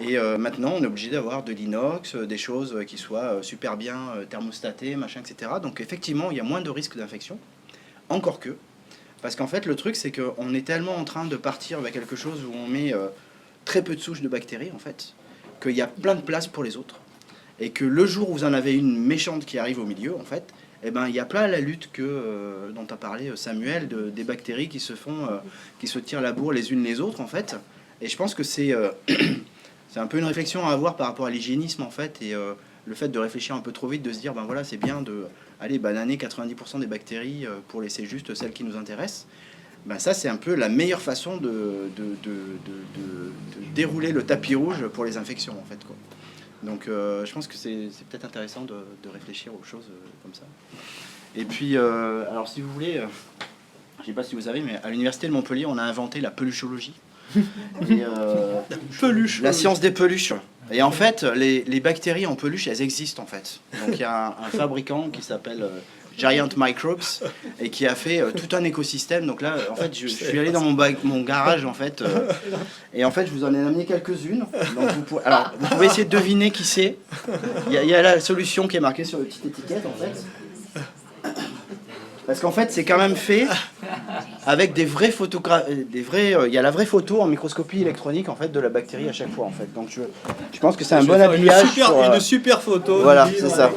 Et maintenant, on est obligé d'avoir de l'inox, des choses qui soient super bien thermostatées, machin, etc. Donc, effectivement, il y a moins de risques d'infection. Encore que. Parce qu'en fait, le truc, c'est qu'on est tellement en train de partir vers quelque chose où on met... très peu de souches de bactéries, en fait, qu'il y a plein de place pour les autres. Et que le jour où vous en avez une méchante qui arrive au milieu, en fait, il y a plein la lutte dont a parlé Samuel, des bactéries qui se tirent la bourre les unes les autres, en fait. Et je pense que c'est un peu une réflexion à avoir par rapport à l'hygiénisme, en fait, et le fait de réfléchir un peu trop vite, de se dire, c'est bien d'aller bananer 90% des bactéries pour laisser juste celles qui nous intéressent. Ça, c'est un peu la meilleure façon de dérouler le tapis rouge pour les infections, en fait, quoi. Donc, je pense que c'est peut-être intéressant de réfléchir aux choses comme ça. Et puis, alors, si vous voulez, je ne sais pas si vous savez, mais à l'université de Montpellier, on a inventé la peluchologie. Et, la science des peluches. Et en fait, les bactéries en peluche, elles existent, en fait. Donc, il y a un fabricant qui s'appelle... Giant Microbes, et qui a fait tout un écosystème. Donc là, en fait, je suis allé dans mon garage, en fait, et en fait, je vous en ai amené quelques-unes. Donc vous pouvez essayer de deviner qui c'est. Il y a la solution qui est marquée sur la petite étiquette, en fait. Parce qu'en fait, c'est quand même fait avec des vraies photographies, il y a la vraie photo en microscopie électronique, en fait, de la bactérie à chaque fois, en fait. Donc je pense que c'est un bon habillage. Une super photo. Voilà, c'est ça.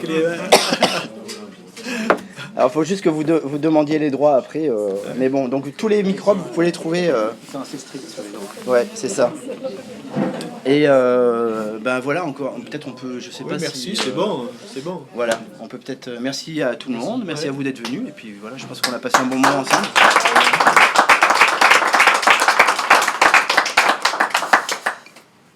Alors, il faut juste que vous demandiez les droits après. Mais bon, donc tous les microbes, vous pouvez les trouver. C'est assez strict sur les droits. Ouais, c'est ça. Et voilà, encore. Peut-être on peut. Je sais pas merci, si. C'est bon. Voilà, on peut peut-être. Merci à tout le monde. Merci à vous d'être venus. Et puis voilà, je pense qu'on a passé un bon moment ensemble.